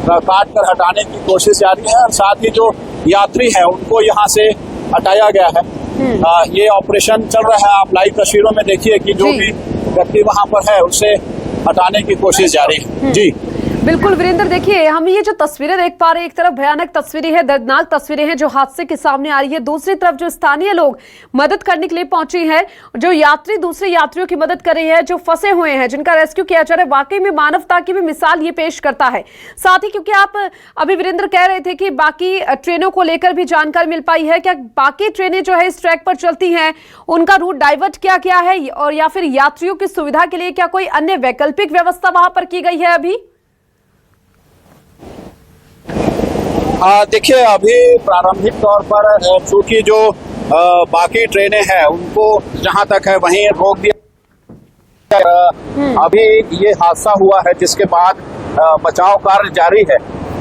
काट कर हटाने की कोशिश जारी है और साथ ही जो यात्री हैं उनको यहाँ से हटाया गया है। ये ऑपरेशन चल रहा है। आप लाइव तस्वीरों में देखिए कि जो भी व्यक्ति वहाँ पर है उसे हटाने की कोशिश जारी है। जी बिल्कुल वीरेंद्र, देखिए हम ये जो तस्वीरें देख पा रहे हैं, एक तरफ भयानक तस्वीरें हैं, दर्दनाक तस्वीरें हैं जो हादसे के सामने आ रही है, दूसरी तरफ जो स्थानीय लोग मदद करने के लिए पहुंचे हैं, जो यात्री दूसरे यात्रियों की मदद कर रहे हैं, जो फंसे हुए हैं, जिनका रेस्क्यू किया जा रहा है, वाकई में मानवता की भी मिसाल ये पेश करता है। साथ ही क्योंकि आप अभी वीरेंद्र कह रहे थे कि बाकी ट्रेनों को लेकर भी जानकारी मिल पाई है, क्या बाकी ट्रेनें जो है इस ट्रैक पर चलती हैं, उनका रूट डाइवर्ट किया गया है, और या फिर यात्रियों की सुविधा के लिए क्या कोई अन्य वैकल्पिक व्यवस्था वहां पर की गई है अभी? देखिए, अभी प्रारंभिक तौर पर चूंकि जो बाकी ट्रेनें हैं उनको जहां तक है वहीं रोक दिया। अभी ये हादसा हुआ है जिसके बाद बचाव कार्य जारी है,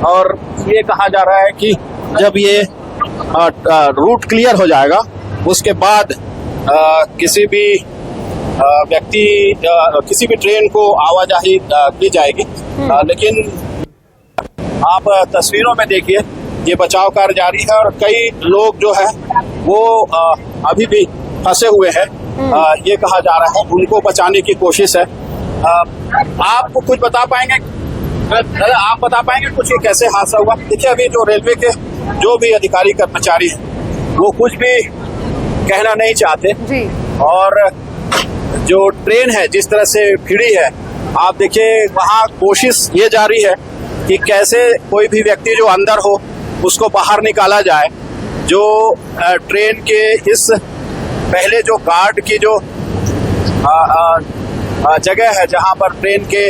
और ये कहा जा रहा है कि जब ये रूट क्लियर हो जाएगा उसके बाद किसी भी व्यक्ति किसी भी ट्रेन को आवाजाही दी जाएगी। लेकिन आप तस्वीरों में देखिए, ये बचाव कार्य जारी है और कई लोग जो है वो अभी भी फंसे हुए हैं। ये कहा जा रहा है उनको बचाने की कोशिश है। आप कुछ बता पाएंगे, आप बता पाएंगे कुछ कैसे हादसा हुआ? देखिए, अभी जो रेलवे के जो भी अधिकारी कर्मचारी हैं वो कुछ भी कहना नहीं चाहते जी। और जो ट्रेन है जिस तरह से भिड़ी है, आप देखिए वहाँ कोशिश ये जारी है कि कैसे कोई भी व्यक्ति जो अंदर हो उसको बाहर निकाला जाए। जो ट्रेन के इस पहले जो गार्ड की जो जगह है जहां पर ट्रेन के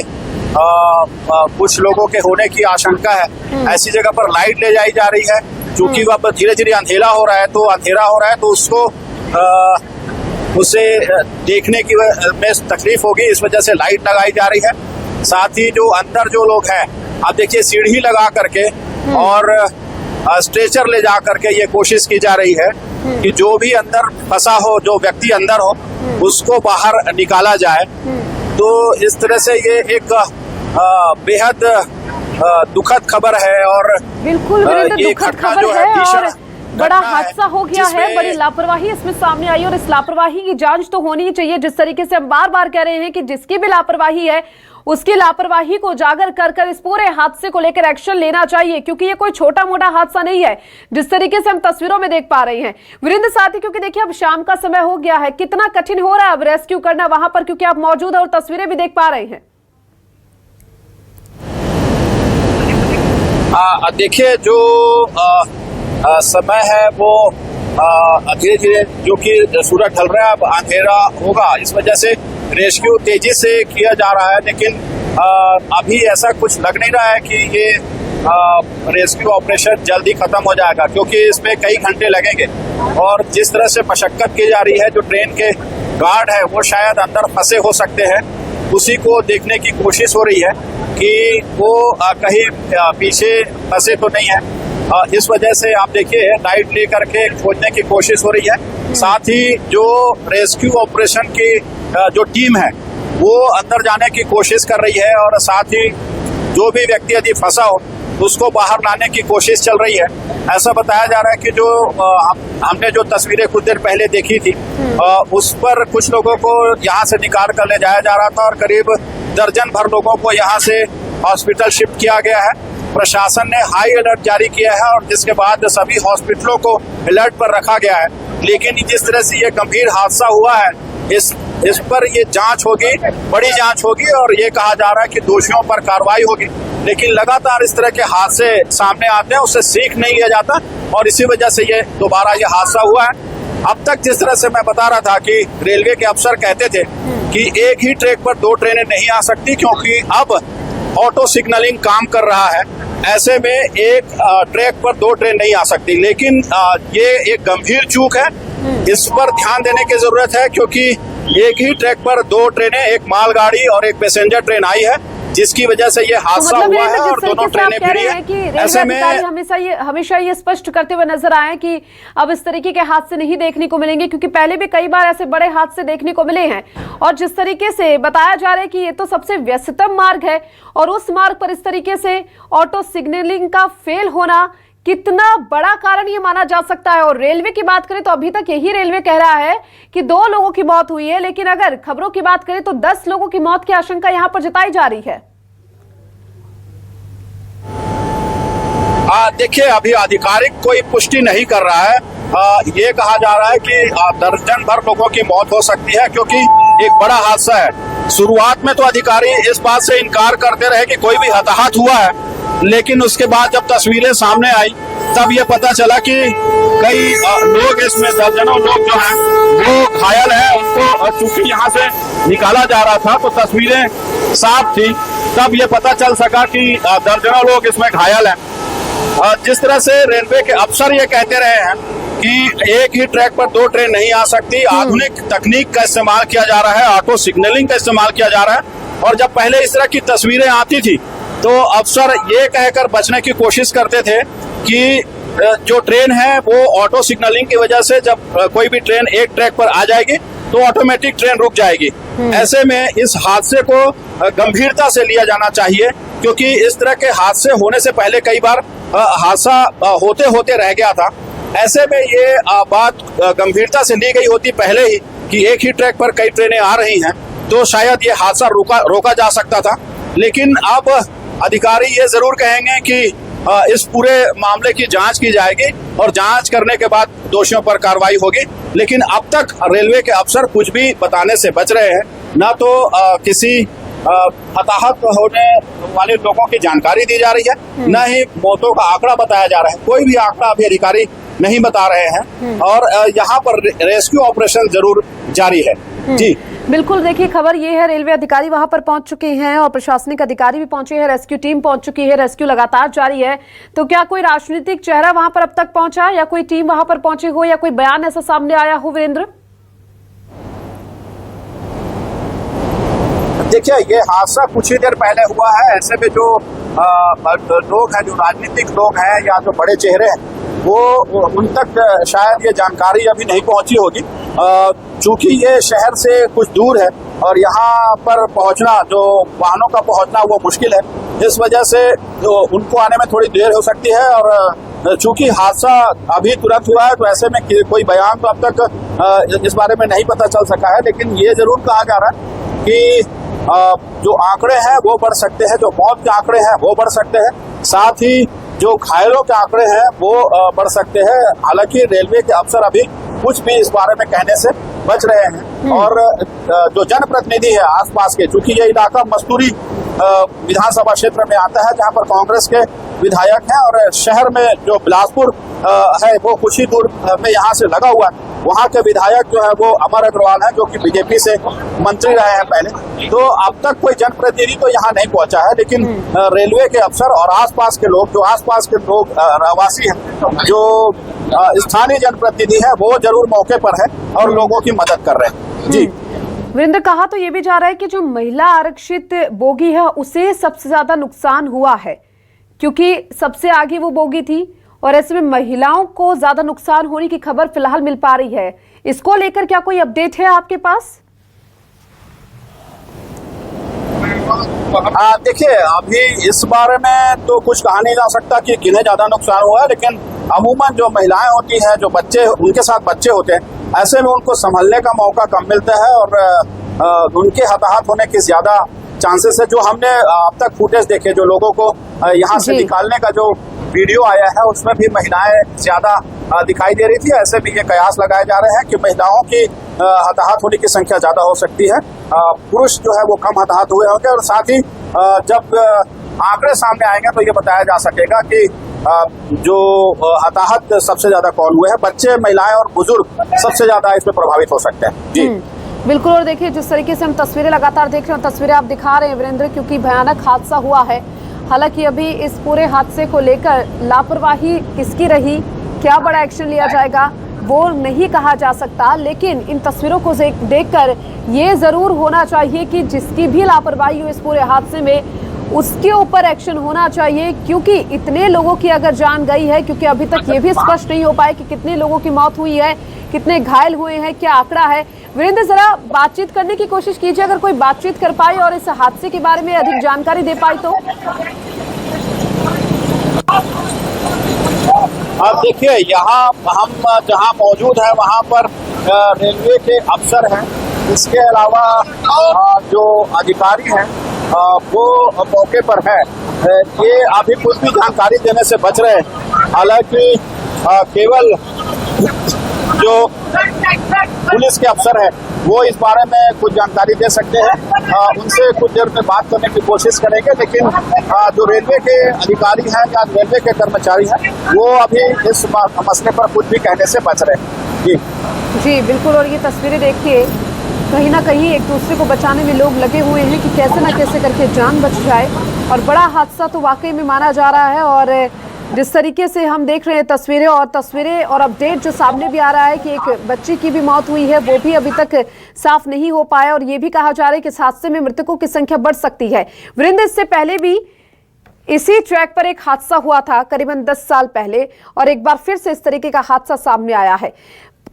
कुछ लोगों के होने की आशंका है, ऐसी जगह पर लाइट ले जाई जा रही है। क्योंकि वह धीरे धीरे अंधेरा हो रहा है तो उसको उसे देखने की में तकलीफ होगी, इस वजह से लाइट लगाई जा रही है। साथ ही जो अंदर जो लोग हैं, आप देखिए सीढ़ी लगा करके और स्ट्रेचर ले जा करके ये कोशिश की जा रही है कि जो भी अंदर फंसा हो, जो व्यक्ति अंदर हो, उसको बाहर निकाला जाए। तो इस तरह से ये एक बेहद दुखद खबर है। और बिल्कुल ये दुखद खबर है और बड़ा हादसा हो गया है, बड़ी लापरवाही इसमें सामने आई, और इस लापरवाही की जांच तो होनी ही चाहिए। जिस तरीके से हम बार बार कह रहे हैं कि जिसकी भी लापरवाही है उसकी लापरवाही को उजागर कर इस पूरे हादसे को लेकर एक्शन लेना चाहिए, क्योंकि ये कोई छोटा मोटा हादसा नहीं है जिस तरीके से हम तस्वीरों में देख पा रहे हैं। वीरेंद्र, साथी क्योंकि देखिए अब शाम का समय हो गया है, कितना कठिन हो रहा है अब रेस्क्यू करना वहां पर, क्योंकि आप मौजूद है और तस्वीरें भी देख पा रहे हैं। देखिए, जो समय है वो धीरे धीरे जो कि सूरज ढल रहा है, अब अंधेरा होगा, इस वजह से रेस्क्यू तेजी से किया जा रहा है। लेकिन अभी ऐसा कुछ लग नहीं रहा है कि ये रेस्क्यू ऑपरेशन जल्दी खत्म हो जाएगा, क्योंकि इसमें कई घंटे लगेंगे। और जिस तरह से मशक्कत की जा रही है, जो ट्रेन के गार्ड है वो शायद अंदर फंसे हो सकते हैं, उसी को देखने की कोशिश हो रही है कि वो कहीं पीछे फंसे तो नहीं है। इस वजह से आप देखिए लाइट लेकर के खोजने की कोशिश हो रही है। साथ ही जो रेस्क्यू ऑपरेशन की जो टीम है वो अंदर जाने की कोशिश कर रही है, और साथ ही जो भी व्यक्ति यदि फंसा हो उसको बाहर लाने की कोशिश चल रही है। ऐसा बताया जा रहा है कि जो हमने जो तस्वीरें कुछ देर पहले देखी थी उस पर कुछ लोगों को यहाँ से निकाल कर ले जाया जा रहा था, और करीब दर्जन भर लोगों को यहाँ से हॉस्पिटल शिफ्ट किया गया है। प्रशासन ने हाई अलर्ट जारी किया है और जिसके बाद सभी हॉस्पिटलों को अलर्ट पर रखा गया है। लेकिन जिस तरह से ये गंभीर हादसा हुआ है, इस पर ये जांच होगी, बड़ी जांच होगी, और ये कहा जा रहा है कि दोषियों पर कार्रवाई होगी। लेकिन लगातार इस तरह के हादसे सामने आते हैं, उससे सीख नहीं लिया जाता, और इसी वजह से ये दोबारा ये हादसा हुआ है। अब तक जिस तरह से मैं बता रहा था कि रेलवे के अफसर कहते थे कि एक ही ट्रैक पर 2 ट्रेनें नहीं आ सकती, क्योंकि अब ऑटो सिग्नलिंग काम कर रहा है। ऐसे में एक ट्रैक पर 2 ट्रेन नहीं आ सकती। लेकिन ये एक गंभीर चूक है, इस पर ध्यान देने की जरूरत है, क्योंकि एक ही ट्रैक पर 2 ट्रेनें, एक मालगाड़ी और एक पैसेंजर ट्रेन आई है, जिसकी वजह से ये हादसा हुआ है और दोनों ट्रेनें भिड़ी हैं। ऐसे में हमेशा ये स्पष्ट करते हुए नजर आए कि अब इस तरीके के हादसे नहीं देखने को मिलेंगे, क्योंकि पहले भी कई बार ऐसे बड़े हादसे देखने को मिले हैं। और जिस तरीके से बताया जा रहा है कि ये तो सबसे व्यस्ततम मार्ग है, और उस मार्ग पर इस तरीके से ऑटो सिग्नलिंग का फेल होना कितना बड़ा कारण ये माना जा सकता है। और रेलवे की बात करें तो अभी तक यही रेलवे कह रहा है कि 2 लोगों की मौत हुई है, लेकिन अगर खबरों की बात करें तो 10 लोगों की मौत की आशंका यहां पर जताई जा रही है। देखिए, अभी आधिकारिक कोई पुष्टि नहीं कर रहा है। ये कहा जा रहा है कि दर्जन भर लोगों की मौत हो सकती है, क्योंकि एक बड़ा हादसा है। शुरुआत में तो अधिकारी इस बात से इनकार करते रहे कि कोई भी हताहत हुआ है, लेकिन उसके बाद जब तस्वीरें सामने आई तब ये पता चला कि कई लोग, इसमें दर्जनों लोग जो हैं वो घायल हैं। उनको चूंकि यहाँ से निकाला जा रहा था तो तस्वीरें साफ थी, तब ये पता चल सका कि दर्जनों लोग इसमें घायल हैं। जिस तरह से रेलवे के अफसर ये कहते रहे हैं कि एक ही ट्रैक पर 2 ट्रेन नहीं आ सकती, आधुनिक तकनीक का इस्तेमाल किया जा रहा है, ऑटो सिग्नलिंग का इस्तेमाल किया जा रहा है। और जब पहले इस तरह की तस्वीरें आती थी तो अफसर ये कहकर बचने की कोशिश करते थे कि जो ट्रेन है वो ऑटो सिग्नलिंग की वजह से जब कोई भी ट्रेन एक ट्रैक पर आ जाएगी तो ऑटोमेटिक ट्रेन रुक जाएगी। ऐसे में इस हादसे को गंभीरता से लिया जाना चाहिए, क्योंकि इस तरह के हादसे होने से पहले कई बार हादसा होते होते रह गया था। ऐसे में ये बात गंभीरता से ली गई होती पहले ही कि एक ही ट्रैक पर कई ट्रेनें आ रही हैं तो शायद ये हादसा रोका जा सकता था। लेकिन अब अधिकारी ये जरूर कहेंगे कि इस पूरे मामले की जांच की जाएगी और जांच करने के बाद दोषियों पर कार्रवाई होगी। लेकिन अब तक रेलवे के अफसर कुछ भी बताने से बच रहे हैं। न तो किसी हताहत होने वाले लोगों की जानकारी दी जा रही है, न ही मौतों का आंकड़ा बताया जा रहा है। कोई भी आंकड़ा अभी अधिकारी नहीं बता रहे हैं और यहाँ पर रेस्क्यू ऑपरेशन जरूर जारी है। जी बिल्कुल, देखिए खबर ये है, रेलवे अधिकारी वहां पर पहुंच चुके हैं और प्रशासनिक अधिकारी भी पहुंचे हैं, रेस्क्यू टीम पहुंच चुकी है, रेस्क्यू लगातार जारी है। तो क्या कोई राजनीतिक चेहरा वहां पर अब तक पहुंचा या कोई टीम वहां पर पहुंची हो या कोई बयान ऐसा सामने आया हो, वीरेंद्र? देखिए, ये हादसा कुछ ही देर पहले हुआ है। ऐसे में जो लोग हैं, जो राजनीतिक लोग हैं या जो बड़े चेहरे हैं, वो उन तक शायद ये जानकारी अभी नहीं पहुंची होगी। चूंकि ये शहर से कुछ दूर है और यहाँ पर पहुंचना, जो वाहनों का पहुंचना वो मुश्किल है। इस वजह से उनको आने में थोड़ी देर हो सकती है। और चूंकि हादसा अभी तुरंत हुआ है तो ऐसे में कोई बयान तो अब तक इस बारे में नहीं पता चल सका है। लेकिन ये जरूर कहा जा रहा है कि जो आंकड़े हैं वो बढ़ सकते हैं, जो मौत के आंकड़े हैं वो बढ़ सकते हैं, साथ ही जो घायलों के आंकड़े हैं वो बढ़ सकते हैं। हालांकि रेलवे के अफसर अभी कुछ भी इस बारे में कहने से बच रहे हैं। और जो जनप्रतिनिधि है आसपास के, चूंकि ये इलाका मस्तूरी विधानसभा क्षेत्र में आता है जहां पर कांग्रेस के विधायक हैं, और शहर में जो बिलासपुर है वो कुछ ही दूर में यहाँ से लगा हुआ है। वहाँ के विधायक जो है वो अमर अग्रवाल है, जो कि बीजेपी से मंत्री रहे हैं पहले। तो अब तक कोई जनप्रतिनिधि तो यहाँ नहीं पहुंचा है, लेकिन रेलवे के अफसर और आसपास के लोग, जो आसपास के लोग रहवासी हैं, जो स्थानीय जनप्रतिनिधि है, वो जरूर मौके पर है और लोगों की मदद कर रहे हैं। जी वीरेंद्र, कहा तो ये भी जा रहा है कि जो महिला आरक्षित बोगी है उसे सबसे ज्यादा नुकसान हुआ है, क्योंकि सबसे आगे वो बोगी थी और ऐसे में महिलाओं को ज्यादा नुकसान होने की खबर फिलहाल मिल पा रही है। इसको लेकर क्या कोई अपडेट है आपके पास? देखिए, अभी इस बारे में तो कुछ कहा नहीं जा सकता कि किन्हें ज्यादा नुकसान हुआ है। लेकिन अमूमन जो महिलाएं होती हैं, जो बच्चे, उनके साथ बच्चे होते हैं, ऐसे में उनको संभलने का मौका कम मिलता है और उनके हताहत होने की ज्यादा चांसेस है। जो हमने अब तक फुटेज देखे, जो लोगों को यहाँ से निकालने का जो वीडियो आया है, उसमें भी महिलाएं ज्यादा दिखाई दे रही थी। ऐसे भी ये कयास लगाए जा रहे हैं कि महिलाओं की हताहत होने की संख्या ज्यादा हो सकती है, पुरुष जो है वो कम हताहत हुए होंगे। और साथ ही जब आंकड़े सामने आएंगे तो ये बताया जा सकेगा कि जो हताहत सबसे ज्यादा कौन हुए हैं। बच्चे, महिलाएं और बुजुर्ग सबसे ज्यादा इसमें प्रभावित हो सकते हैं। जी बिल्कुल। और देखिए, जिस तरीके से हम तस्वीरें लगातार देख रहे हैं, तस्वीरें आप दिखा रहे हैं वीरेंद्र, क्योंकि भयानक हादसा हुआ है। हालांकि अभी इस पूरे हादसे को लेकर लापरवाही किसकी रही, क्या बड़ा एक्शन लिया जाएगा, वो नहीं कहा जा सकता। लेकिन इन तस्वीरों को देखकर ये जरूर होना चाहिए कि जिसकी भी लापरवाही हो इस पूरे हादसे में, उसके ऊपर एक्शन होना चाहिए, क्योंकि इतने लोगों की अगर जान गई है, क्योंकि अभी तक ये भी स्पष्ट नहीं हो पाया कि कितने लोगों की मौत हुई है, कितने घायल हुए हैं, क्या आंकड़ा है। वीरेंद्र, जरा बातचीत करने की कोशिश कीजिए, अगर कोई बातचीत कर पाए और इस हादसे के बारे में अधिक जानकारी दे पाए तो। अब देखिए, यहाँ हम जहाँ मौजूद हैं वहाँ पर रेलवे के अफसर हैं, इसके अलावा जो अधिकारी हैं वो मौके पर है। ये अभी कुछ भी जानकारी देने से बच रहे हैं। हालांकि केवल जो पुलिस के अफसर है वो इस बारे में कुछ जानकारी दे सकते हैं। उनसे कुछ देर में बात करने की कोशिश करेंगे, लेकिन जो रेलवे के अधिकारी हैं या रेलवे के कर्मचारी हैं वो अभी इस मसले पर कुछ भी कहने से बच रहे हैं। जी बिल्कुल। और ये तस्वीरें देखिए, कहीं ना कहीं एक दूसरे को बचाने में लोग लगे हुए हैं कि कैसे ना कैसे करके जान बच जाए। और बड़ा हादसा तो वाकई में माना जा रहा है। और जिस तरीके से हम देख रहे हैं तस्वीरें और अपडेट जो सामने भी आ रहा है कि एक बच्ची की भी मौत हुई है, वो भी अभी तक साफ नहीं हो पाया। और ये भी कहा जा रहा है कि इस हादसे में मृतकों की संख्या बढ़ सकती है। वीरेंद्र, इससे पहले भी इसी ट्रैक पर एक हादसा हुआ था करीबन 10 साल पहले, और एक बार फिर से इस तरीके का हादसा सामने आया है।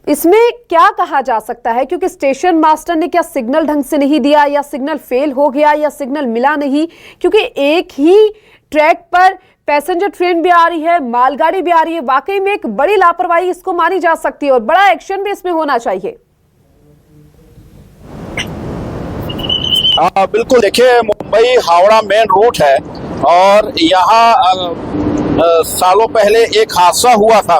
इसमें क्या कहा जा सकता है, क्योंकि स्टेशन मास्टर ने क्या सिग्नल ढंग से नहीं दिया, या सिग्नल फेल हो गया, या सिग्नल मिला नहीं? क्योंकि एक ही ट्रैक पर पैसेंजर ट्रेन भी आ रही है, मालगाड़ी भी आ रही है। वाकई में एक बड़ी लापरवाही इसको मानी जा सकती है और बड़ा एक्शन भी इसमें होना चाहिए। बिल्कुल। देखिए, मुंबई हावड़ा मेन रूट है और यहाँ सालों पहले एक हादसा हुआ था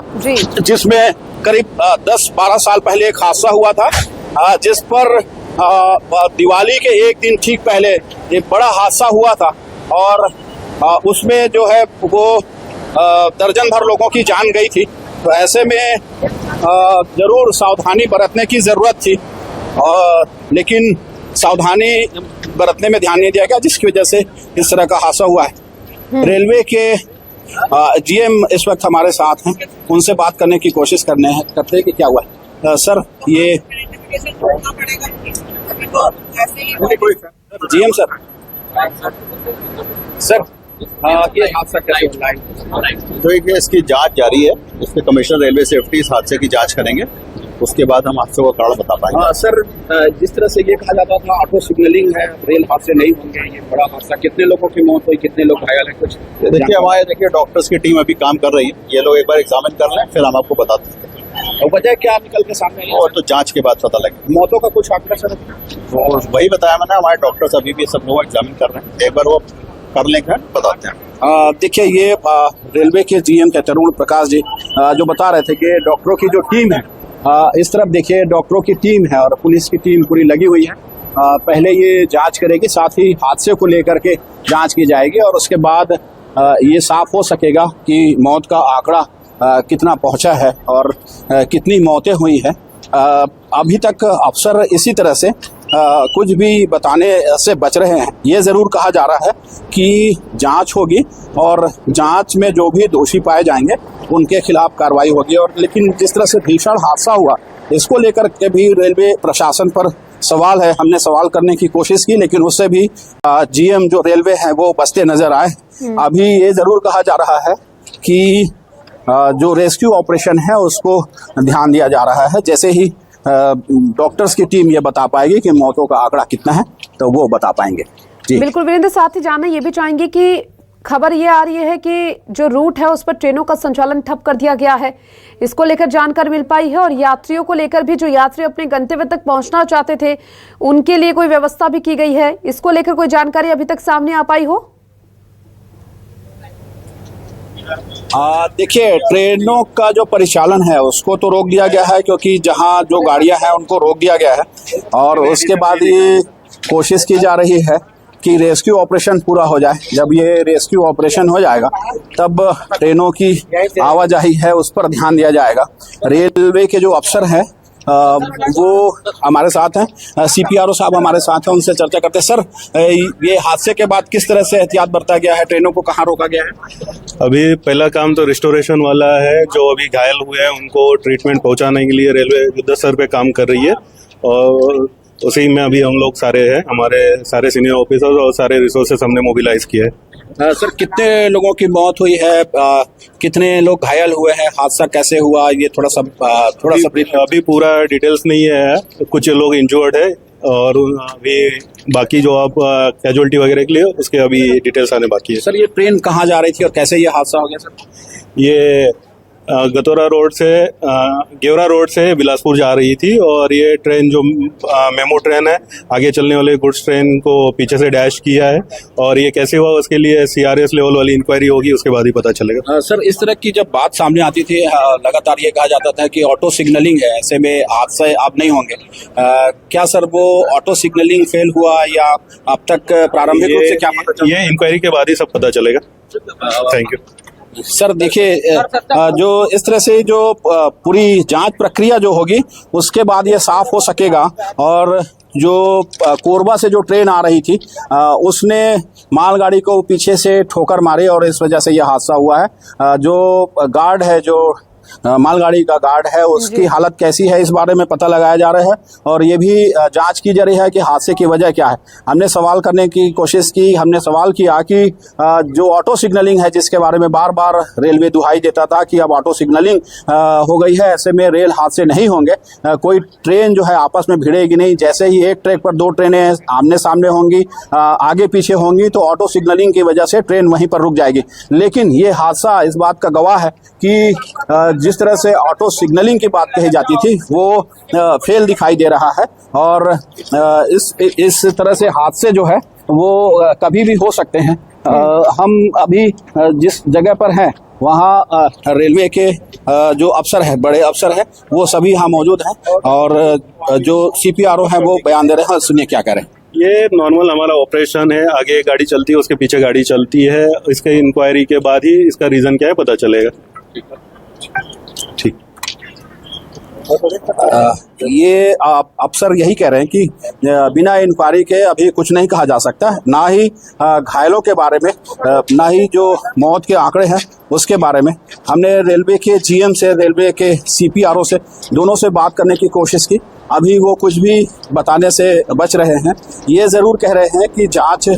जिसमें करीब 10-12 साल पहले एक हादसा हुआ था, जिस पर दिवाली के एक दिन ठीक पहले एक बड़ा हादसा हुआ था। और उसमें जो है वो दर्जन भर लोगों की जान गई थी। तो ऐसे में जरूर सावधानी बरतने की जरूरत थी, लेकिन सावधानी बरतने में ध्यान नहीं दिया गया, जिसकी वजह से इस तरह का हादसा हुआ है। रेलवे के जीएम इस वक्त हमारे साथ हैं, उनसे बात करने की कोशिश करते हैं कि क्या हुआ है। सर, ये जीएम सर, ये हादसा कैसे हुआ? तो एक इसकी जांच जारी है। इसके कमिश्नर रेलवे सेफ्टी इस हादसे की जांच करेंगे, उसके बाद हम हादसे का कारण बता पाएंगे। सर, जिस तरह से ये कहा जाता था ऑटो सिग्नलिंग है, रेल हादसे नहीं होंगे, ये बड़ा हादसा, कितने लोगों की मौत हुई, कितने लोग घायल हैं? कुछ देखिए डॉक्टर्स की टीम अभी काम कर रही है। ये लोग एक बार एग्जामिन कर लें, फिर हम आपको बताते हैं। और वजह क्या निकल के सामने आई? और तो जांच के बाद पता लगे। मौतों का कुछ आंकड़ा सर? वही बताया मैंने, हमारे डॉक्टर्स अभी भी सब लोग एग्जामिन कर रहे हैं। एक बार वो कर लेंगे, बताते हैं। देखिए, ये रेलवे के जीएम के तरुण प्रकाश जी जो बता रहे थे कि डॉक्टरों की जो टीम है, इस तरफ देखिए डॉक्टरों की टीम है और पुलिस की टीम पूरी लगी हुई है। पहले ये जांच करेगी, साथ ही हादसे को लेकर के जांच की जाएगी और उसके बाद ये साफ हो सकेगा कि मौत का आंकड़ा कितना पहुंचा है और कितनी मौतें हुई हैं। अभी तक अफसर इसी तरह से कुछ भी बताने से बच रहे हैं। ये जरूर कहा जा रहा है कि जांच होगी और जांच में जो भी दोषी पाए जाएंगे उनके खिलाफ कार्रवाई होगी। और लेकिन जिस तरह से भीषण हादसा हुआ, इसको लेकर के भी रेलवे प्रशासन पर सवाल है। हमने सवाल करने की कोशिश की, लेकिन उससे भी जीएम जो रेलवे हैं वो बचते नजर आए। अभी ये जरूर कहा जा रहा है कि जो रेस्क्यू ऑपरेशन है उसको ध्यान दिया जा रहा है। जैसे ही डॉक्टर्स की टीम ये बता पाएगी कि मौतों का आंकड़ा कितना है, तो वो बता पाएंगे। जी बिल्कुल वीरेंद्र, साथ ही जानना ये भी चाहेंगे कि खबर ये आ रही है कि जो रूट है उस पर ट्रेनों का संचालन ठप कर दिया गया है। इसको लेकर जानकारी मिल पाई है? और यात्रियों को लेकर भी, जो यात्री अपने गंतव्य तक पहुंचना चाहते थे, उनके लिए कोई व्यवस्था भी की गई है? इसको लेकर कोई जानकारी अभी तक सामने आ पाई हो? देखिए, ट्रेनों का जो परिचालन है उसको तो रोक दिया गया है, क्योंकि जहां जो गाड़ियां हैं उनको रोक दिया गया है। और उसके बाद ये कोशिश की जा रही है कि रेस्क्यू ऑपरेशन पूरा हो जाए। जब ये रेस्क्यू ऑपरेशन हो जाएगा तब ट्रेनों की आवाजाही है उस पर ध्यान दिया जाएगा। रेलवे के जो अफसर हैं वो हमारे साथ हैं, सीपीआरओ साहब हमारे साथ हैं, उनसे चर्चा करते हैं। सर, ये हादसे के बाद किस तरह से एहतियात बरता गया है, ट्रेनों को कहाँ रोका गया है? अभी पहला काम तो रिस्टोरेशन वाला है। जो अभी घायल हुए हैं उनको ट्रीटमेंट पहुंचाने के लिए रेलवे युद्धस्तर पे काम कर रही है और उसी में अभी हम लोग सारे हैं, हमारे सारे सीनियर ऑफिसर्स और सारे रिसोर्सेस हमने मोबिलाइज किए हैं। सर, कितने लोगों की मौत हुई है, कितने लोग घायल हुए हैं, हादसा कैसे हुआ, ये थोड़ा सा अभी पूरा डिटेल्स नहीं है। कुछ लोग इंजर्ड है और अभी बाकी जो आप कैजुअलिटी वगैरह के लिए उसके अभी डिटेल्स आने बाकी है। सर, ये ट्रेन कहाँ जा रही थी और कैसे ये हादसा हो गया? सर, ये गतौरा रोड से गेवरा रोड से बिलासपुर जा रही थी और ये ट्रेन जो मेमो ट्रेन है आगे चलने वाले गुड्स ट्रेन को पीछे से डैश किया है और ये कैसे हुआ उसके लिए CRS लेवल वाली इंक्वायरी होगी, उसके बाद ही पता चलेगा। सर, इस तरह की जब बात सामने आती थी लगातार ये कहा जाता था कि ऑटो सिग्नलिंग है, ऐसे में हादसे अब नहीं होंगे। क्या सर वो ऑटो सिग्नलिंग फेल हुआ या अब तक प्रारंभिक रूप से क्या पता चला? ये इंक्वायरी के बाद ही सब पता चलेगा। Thank you sir. देखिए, जो इस तरह से जो पूरी जांच प्रक्रिया जो होगी उसके बाद ये साफ हो सकेगा। और जो कोरबा से जो ट्रेन आ रही थी उसने मालगाड़ी को पीछे से ठोकर मारी और इस वजह से यह हादसा हुआ है। जो गार्ड है, जो मालगाड़ी का गार्ड है, उसकी हालत कैसी है इस बारे में पता लगाया जा रहा है और ये भी जांच की जा रही है कि हादसे की वजह क्या है। हमने सवाल करने की कोशिश की, हमने सवाल किया कि जो ऑटो सिग्नलिंग है जिसके बारे में बार बार रेलवे दुहाई देता था कि अब ऑटो सिग्नलिंग हो गई है, ऐसे में रेल हादसे नहीं होंगे, कोई ट्रेन जो है आपस में भिड़ेगी नहीं। जैसे ही एक ट्रैक पर दो ट्रेनें आमने सामने होंगी, आगे पीछे होंगी, तो ऑटो सिग्नलिंग की वजह से ट्रेन वहीं पर रुक जाएगी। लेकिन ये हादसा इस बात का गवाह है कि जिस तरह से ऑटो सिग्नलिंग की बात कही जाती थी वो फेल दिखाई दे रहा है और इस तरह से हादसे जो है वो कभी भी हो सकते हैं। हम अभी जिस जगह पर हैं वहाँ रेलवे के जो अफसर है, बड़े अफसर है, वो सभी यहाँ मौजूद हैं और जो CPRO है वो बयान दे रहे हैं। सुनिए क्या कह रहे हैं। ये नॉर्मल हमारा ऑपरेशन है, आगे गाड़ी चलती है उसके पीछे गाड़ी चलती है, इसके इंक्वायरी के बाद ही इसका रीजन क्या है पता चलेगा। ठीक। ये अफसर यही कह रहे हैं कि बिना इंक्वायरी के अभी कुछ नहीं कहा जा सकता, ना ही घायलों के बारे में, ना ही जो मौत के आंकड़े हैं उसके बारे में। हमने रेलवे के GM से, रेलवे के CPRO से, दोनों से बात करने की कोशिश की, अभी वो कुछ भी बताने से बच रहे हैं। ये ज़रूर कह रहे हैं कि जांच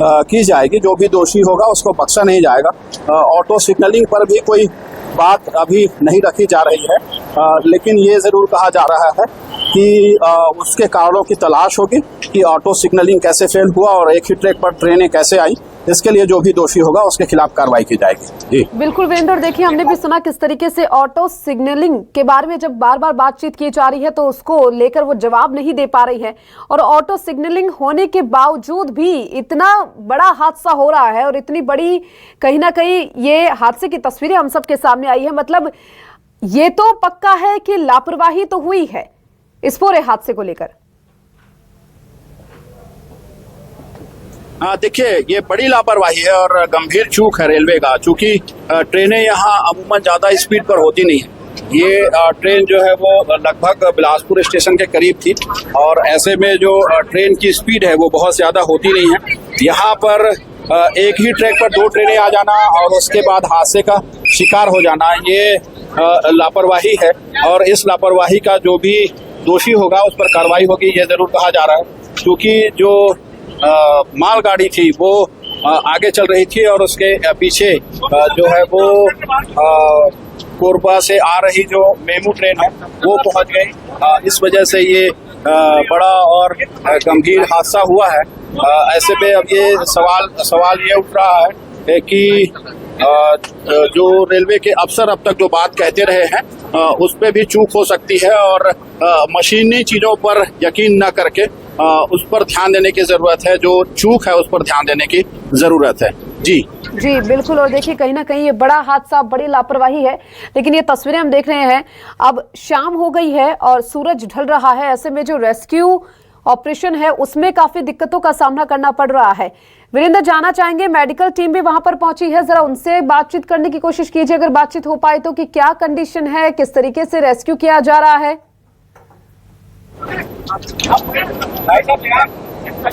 की जाएगी, जो भी दोषी होगा उसको बख्शा नहीं जाएगा। ऑटो सिग्नलिंग पर भी कोई बात अभी नहीं रखी जा रही है, लेकिन ये ज़रूर कहा जा रहा है कि उसके कारणों की तलाश होगी कि ऑटो सिग्नलिंग कैसे फेल हुआ और एक ही ट्रैक पर ट्रेनें कैसे आई। इसके लिए जो भी दोषी होगा उसके खिलाफ कार्रवाई की जाएगी। जी बिल्कुल वीरेंद्र, देखिए हमने भी सुना किस तरीके से ऑटो सिग्नलिंग के बारे में जब बार बार बातचीत की जा रही है तो उसको लेकर वो जवाब नहीं दे पा रही है और ऑटो सिग्नलिंग होने के बावजूद भी इतना बड़ा हादसा हो रहा है और इतनी बड़ी कहीं ना कहीं ये हादसे की तस्वीरें हम सबके सामने आई है। मतलब ये तो पक्का है कि लापरवाही तो हुई है इस पूरे हादसे को लेकर। देखिए, ये बड़ी लापरवाही है और गंभीर चूक है रेलवे का, चूंकि ट्रेनें यहाँ अमूमन ज्यादा स्पीड पर होती नहीं है। ये ट्रेन जो है वो लगभग बिलासपुर स्टेशन के करीब थी और ऐसे में जो ट्रेन की स्पीड है वो बहुत ज्यादा होती नहीं है। यहाँ पर एक ही ट्रैक पर दो ट्रेनें आ जाना और उसके बाद हादसे का शिकार हो जाना, ये लापरवाही है और इस लापरवाही का जो भी दोषी होगा उस पर कार्रवाई होगी, ये जरूर कहा जा रहा है। क्योंकि जो मालगाड़ी थी वो आगे चल रही थी और उसके पीछे जो है वो कोरबा से आ रही जो मेमू ट्रेन है वो पहुंच गई। इस वजह से ये बड़ा और गंभीर हादसा हुआ है। ऐसे में अब ये सवाल ये उठ रहा है कि जो रेलवे के अफसर अब तक जो बात कहते रहे हैं उस पे भी चूक हो सकती है और मशीनी चीजों पर यकीन न करके उस पर ध्यान देने की जरूरत है, जो चूक है उस पर ध्यान देने की जरूरत है। जी बिल्कुल। और देखिए कहीं ना कहीं ये बड़ा हादसा, बड़ी लापरवाही है, लेकिन ये तस्वीरें हम देख रहे हैं, अब शाम हो गई है और सूरज ढल रहा है। ऐसे में जो रेस्क्यू ऑपरेशन है उसमें काफी दिक्कतों का सामना करना पड़ रहा है। वीरेंद्र, जाना चाहेंगे, मेडिकल टीम भी वहां पर पहुंची है, जरा उनसे बातचीत करने की कोशिश कीजिए अगर बातचीत हो पाए तो, कि क्या कंडीशन है, किस तरीके से रेस्क्यू किया जा रहा है।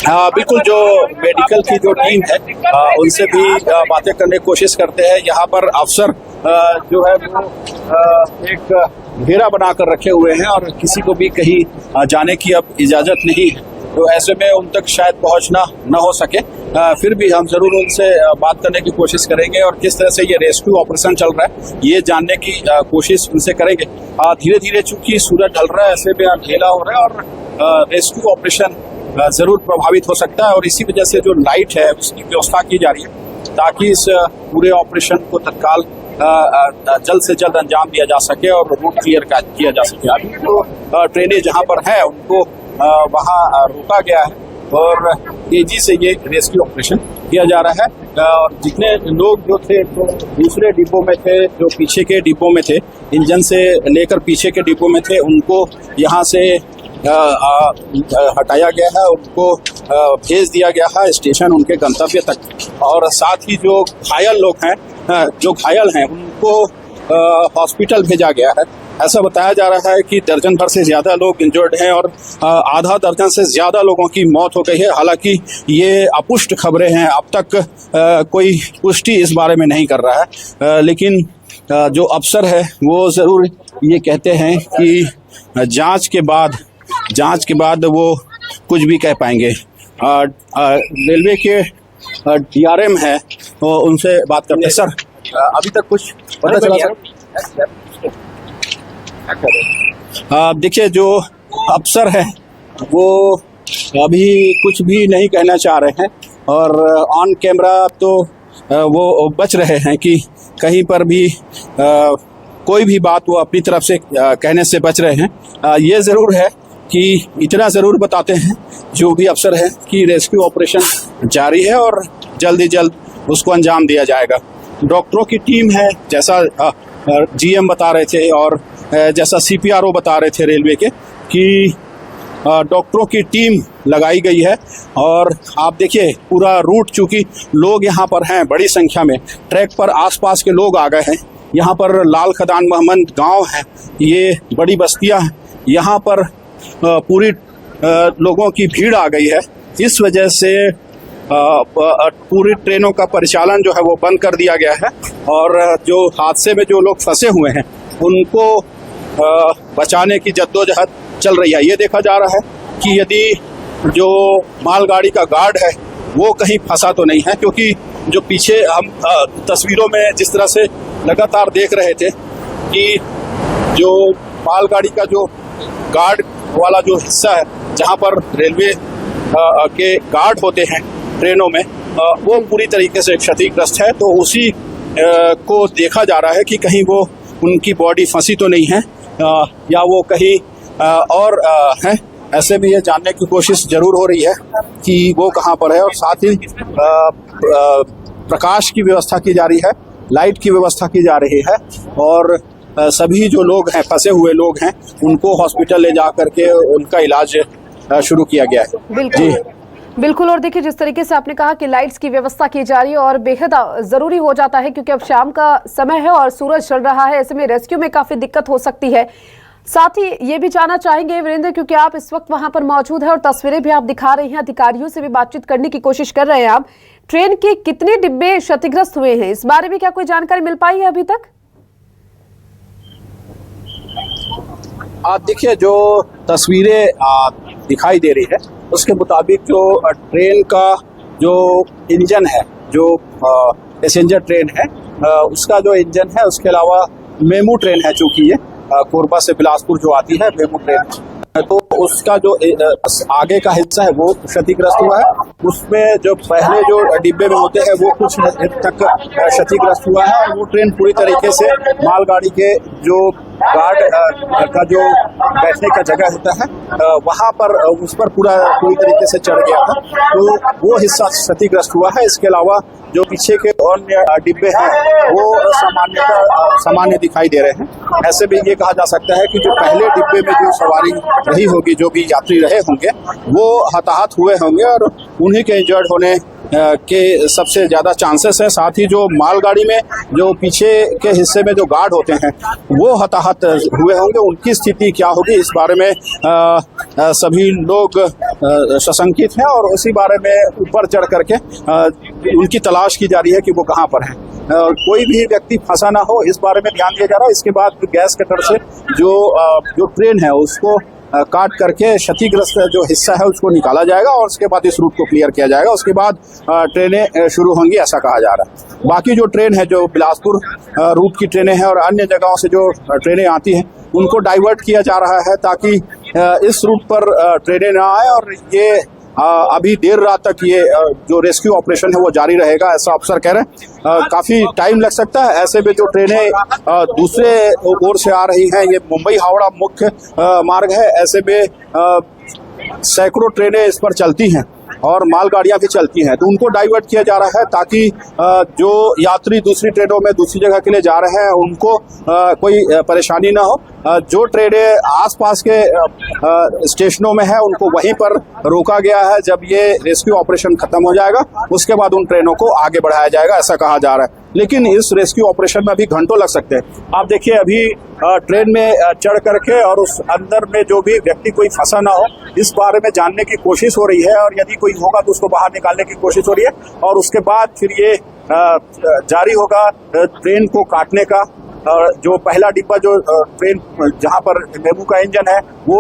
हाँ बिल्कुल, जो मेडिकल की जो टीम है उनसे भी बातें करने की कोशिश करते हैं। यहाँ पर अफसर जो है वो एक घेरा बनाकर रखे हुए हैं और किसी को भी कहीं जाने की अब इजाजत नहीं है, तो ऐसे में उन तक शायद पहुंचना न हो सके। फिर भी हम जरूर उनसे बात करने की कोशिश करेंगे और किस तरह से ये रेस्क्यू ऑपरेशन चल रहा है ये जानने की कोशिश उनसे करेंगे। धीरे धीरे चूंकि सूरज ढल रहा है, ऐसे में अंधेरा हो रहा है और रेस्क्यू ऑपरेशन जरूर प्रभावित हो सकता है और इसी वजह से जो लाइट है उसकी व्यवस्था की जा रही है ताकि इस पूरे ऑपरेशन को तत्काल जल्द से जल्द अंजाम दिया जा सके और रूट क्लियर किया जा सके। अभी तो ट्रेनें जहां पर हैं उनको वहां रोका गया है और तेजी से ये रेस्क्यू ऑपरेशन किया जा रहा है। और जितने लोग जो थे तो दूसरे डिब्बों में थे, जो पीछे के डिब्बों में थे, इंजन से लेकर पीछे के डिब्बों में थे, उनको यहाँ से हटाया गया है, उनको भेज दिया गया है स्टेशन उनके गंतव्य तक। और साथ ही जो घायल लोग हैं, जो घायल हैं उनको हॉस्पिटल भेजा गया है। ऐसा बताया जा रहा है कि दर्जन भर से ज्यादा लोग इंजर्ड हैं और आधा दर्जन से ज्यादा लोगों की मौत हो गई है। हालांकि ये अपुष्ट खबरें हैं, अब तक कोई पुष्टि इस बारे में नहीं कर रहा है। लेकिन जो अफसर है वो जरूर ये कहते हैं कि जांच के बाद वो कुछ भी कह पाएंगे। रेलवे के डीआरएम है तो उनसे बात करते हैं। सर, अभी तक कुछ पता चला सर? देखिए, जो अफसर है वो अभी कुछ भी नहीं कहना चाह रहे हैं और ऑन कैमरा तो वो बच रहे हैं कि कहीं पर भी कोई भी बात वो अपनी तरफ से कहने से बच रहे हैं। ये ज़रूर है कि इतना ज़रूर बताते हैं जो भी अफसर है कि रेस्क्यू ऑपरेशन जारी है और जल्द ही जल्द उसको अंजाम दिया जाएगा। डॉक्टरों की टीम है, जैसा जीएम बता रहे थे और जैसा सीपीआरओ बता रहे थे रेलवे के, कि डॉक्टरों की टीम लगाई गई है। और आप देखिए पूरा रूट, चूँकि लोग यहाँ पर हैं बड़ी संख्या में, ट्रैक पर आसपास के लोग आ गए हैं। यहाँ पर लाल खदान महमद गांव है, ये बड़ी बस्तियाँ हैं, यहाँ पर पूरी लोगों की भीड़ आ गई है। इस वजह से पूरी ट्रेनों का परिचालन जो है वो बंद कर दिया गया है और जो हादसे में जो लोग फंसे हुए हैं उनको बचाने की जद्दोजहद चल रही है। ये देखा जा रहा है कि यदि जो मालगाड़ी का गार्ड है वो कहीं फंसा तो नहीं है, क्योंकि जो पीछे हम तस्वीरों में जिस तरह से लगातार देख रहे थे कि जो मालगाड़ी का जो गार्ड वाला जो हिस्सा है जहाँ पर रेलवे के गार्ड होते हैं ट्रेनों में, वो पूरी तरीके से क्षतिग्रस्त है। तो उसी को देखा जा रहा है कि कहीं वो उनकी बॉडी फंसी तो नहीं है या वो कहीं और है। ऐसे में ये जानने की कोशिश जरूर हो रही है कि वो कहाँ पर है। और साथ ही प्रकाश की व्यवस्था की जा रही है, लाइट की व्यवस्था की जा रही है और सभी जो लोग हैं, फंसे हुए लोग हैं, उनको हॉस्पिटल ले जा करके उनका इलाज शुरू किया गया है। बिल्कुल। और देखिए, जिस तरीके से आपने कहा कि लाइट्स की व्यवस्था की जा रही है और बेहद जरूरी हो जाता है क्योंकि अब शाम का समय है और सूरज चढ़ रहा है, ऐसे में रेस्क्यू में काफी दिक्कत हो सकती है। साथ ही ये भी जानना चाहेंगे वीरेंद्र, क्योंकि आप इस वक्त वहां पर मौजूद है और तस्वीरें भी आप दिखा रहे हैं, अधिकारियों से भी बातचीत करने की कोशिश कर रहे हैं आप, ट्रेन के कितने डिब्बे क्षतिग्रस्त हुए हैं, इस बारे में क्या कोई जानकारी मिल पाई है अभी तक? देखिए, जो तस्वीरें दिखाई दे रही है उसके मुताबिक जो ट्रेन का जो इंजन है, जो पैसेंजर ट्रेन है, उसका जो इंजन है, उसके अलावा मेमू ट्रेन है, चूंकि ये कोरबा से बिलासपुर जो आती है मेमू ट्रेन, तो उसका जो आगे का हिस्सा है वो क्षतिग्रस्त हुआ है। उसमें जो पहले जो डिब्बे में होते हैं वो कुछ हद तक क्षतिग्रस्त हुआ है और वो ट्रेन पूरी तरीके से मालगाड़ी के जो गार्ड का जो बैठने का जगह होता है वहाँ पर उस पर पूरी तरीके से चढ़ गया था, तो वो हिस्सा क्षतिग्रस्त हुआ है। इसके अलावा जो पीछे के अन्य डिब्बे हैं वो सामान्य दिखाई दे रहे हैं। ऐसे में ये कहा जा सकता है कि जो पहले डिब्बे में जो सवारी रही होगी, जो भी यात्री रहे होंगे, वो हताहत हुए होंगे और उन्हीं के इंजर्ड होने के सबसे ज़्यादा चांसेस है। साथ ही जो मालगाड़ी में जो पीछे के हिस्से में जो गार्ड होते हैं वो हताहत हुए होंगे, उनकी स्थिति क्या होगी इस बारे में सभी लोग सशंकित हैं और उसी बारे में ऊपर चढ़ करके उनकी तलाश की जा रही है कि वो कहाँ पर हैं। कोई भी व्यक्ति फंसा ना हो इस बारे में ध्यान दिया जा रहा है। इसके बाद गैस कटर से जो ट्रेन है उसको काट करके क्षतिग्रस्त जो हिस्सा है उसको निकाला जाएगा और उसके बाद इस रूट को क्लियर किया जाएगा। उसके बाद ट्रेनें शुरू होंगी, ऐसा कहा जा रहा है। बाकी जो ट्रेन है, जो बिलासपुर रूट की ट्रेनें हैं और अन्य जगहों से जो ट्रेनें आती हैं, उनको डाइवर्ट किया जा रहा है ताकि इस रूट पर ट्रेनें ना आए और ये अभी देर रात तक ये जो रेस्क्यू ऑपरेशन है वो जारी रहेगा, ऐसा अफसर कह रहे हैं। काफी टाइम लग सकता है। ऐसे में जो ट्रेनें दूसरे ओर से आ रही हैं, ये मुंबई हावड़ा मुख्य मार्ग है, ऐसे में सैकड़ों ट्रेनें इस पर चलती हैं और मालगाड़ियां भी चलती हैं, तो उनको डाइवर्ट किया जा रहा है ताकि जो यात्री दूसरी ट्रेनों में दूसरी जगह के लिए जा रहे हैं उनको कोई परेशानी ना हो। जो ट्रेनें आसपास के स्टेशनों में है उनको वहीं पर रोका गया है। जब ये रेस्क्यू ऑपरेशन खत्म हो जाएगा उसके बाद उन ट्रेनों को आगे बढ़ाया जाएगा, ऐसा कहा जा रहा है। लेकिन इस रेस्क्यू ऑपरेशन में अभी घंटों लग सकते हैं। आप देखिए, अभी ट्रेन में चढ़ करके और उस अंदर में जो भी व्यक्ति कोई फंसा ना हो, इस बारे में जानने की कोशिश हो रही है, और यदि कोई होगा तो उसको बाहर निकालने की कोशिश हो रही है। और उसके बाद फिर ये जारी होगा ट्रेन को काटने का। और जो पहला डिब्बा जो ट्रेन जहां पर मेमू का इंजन है वो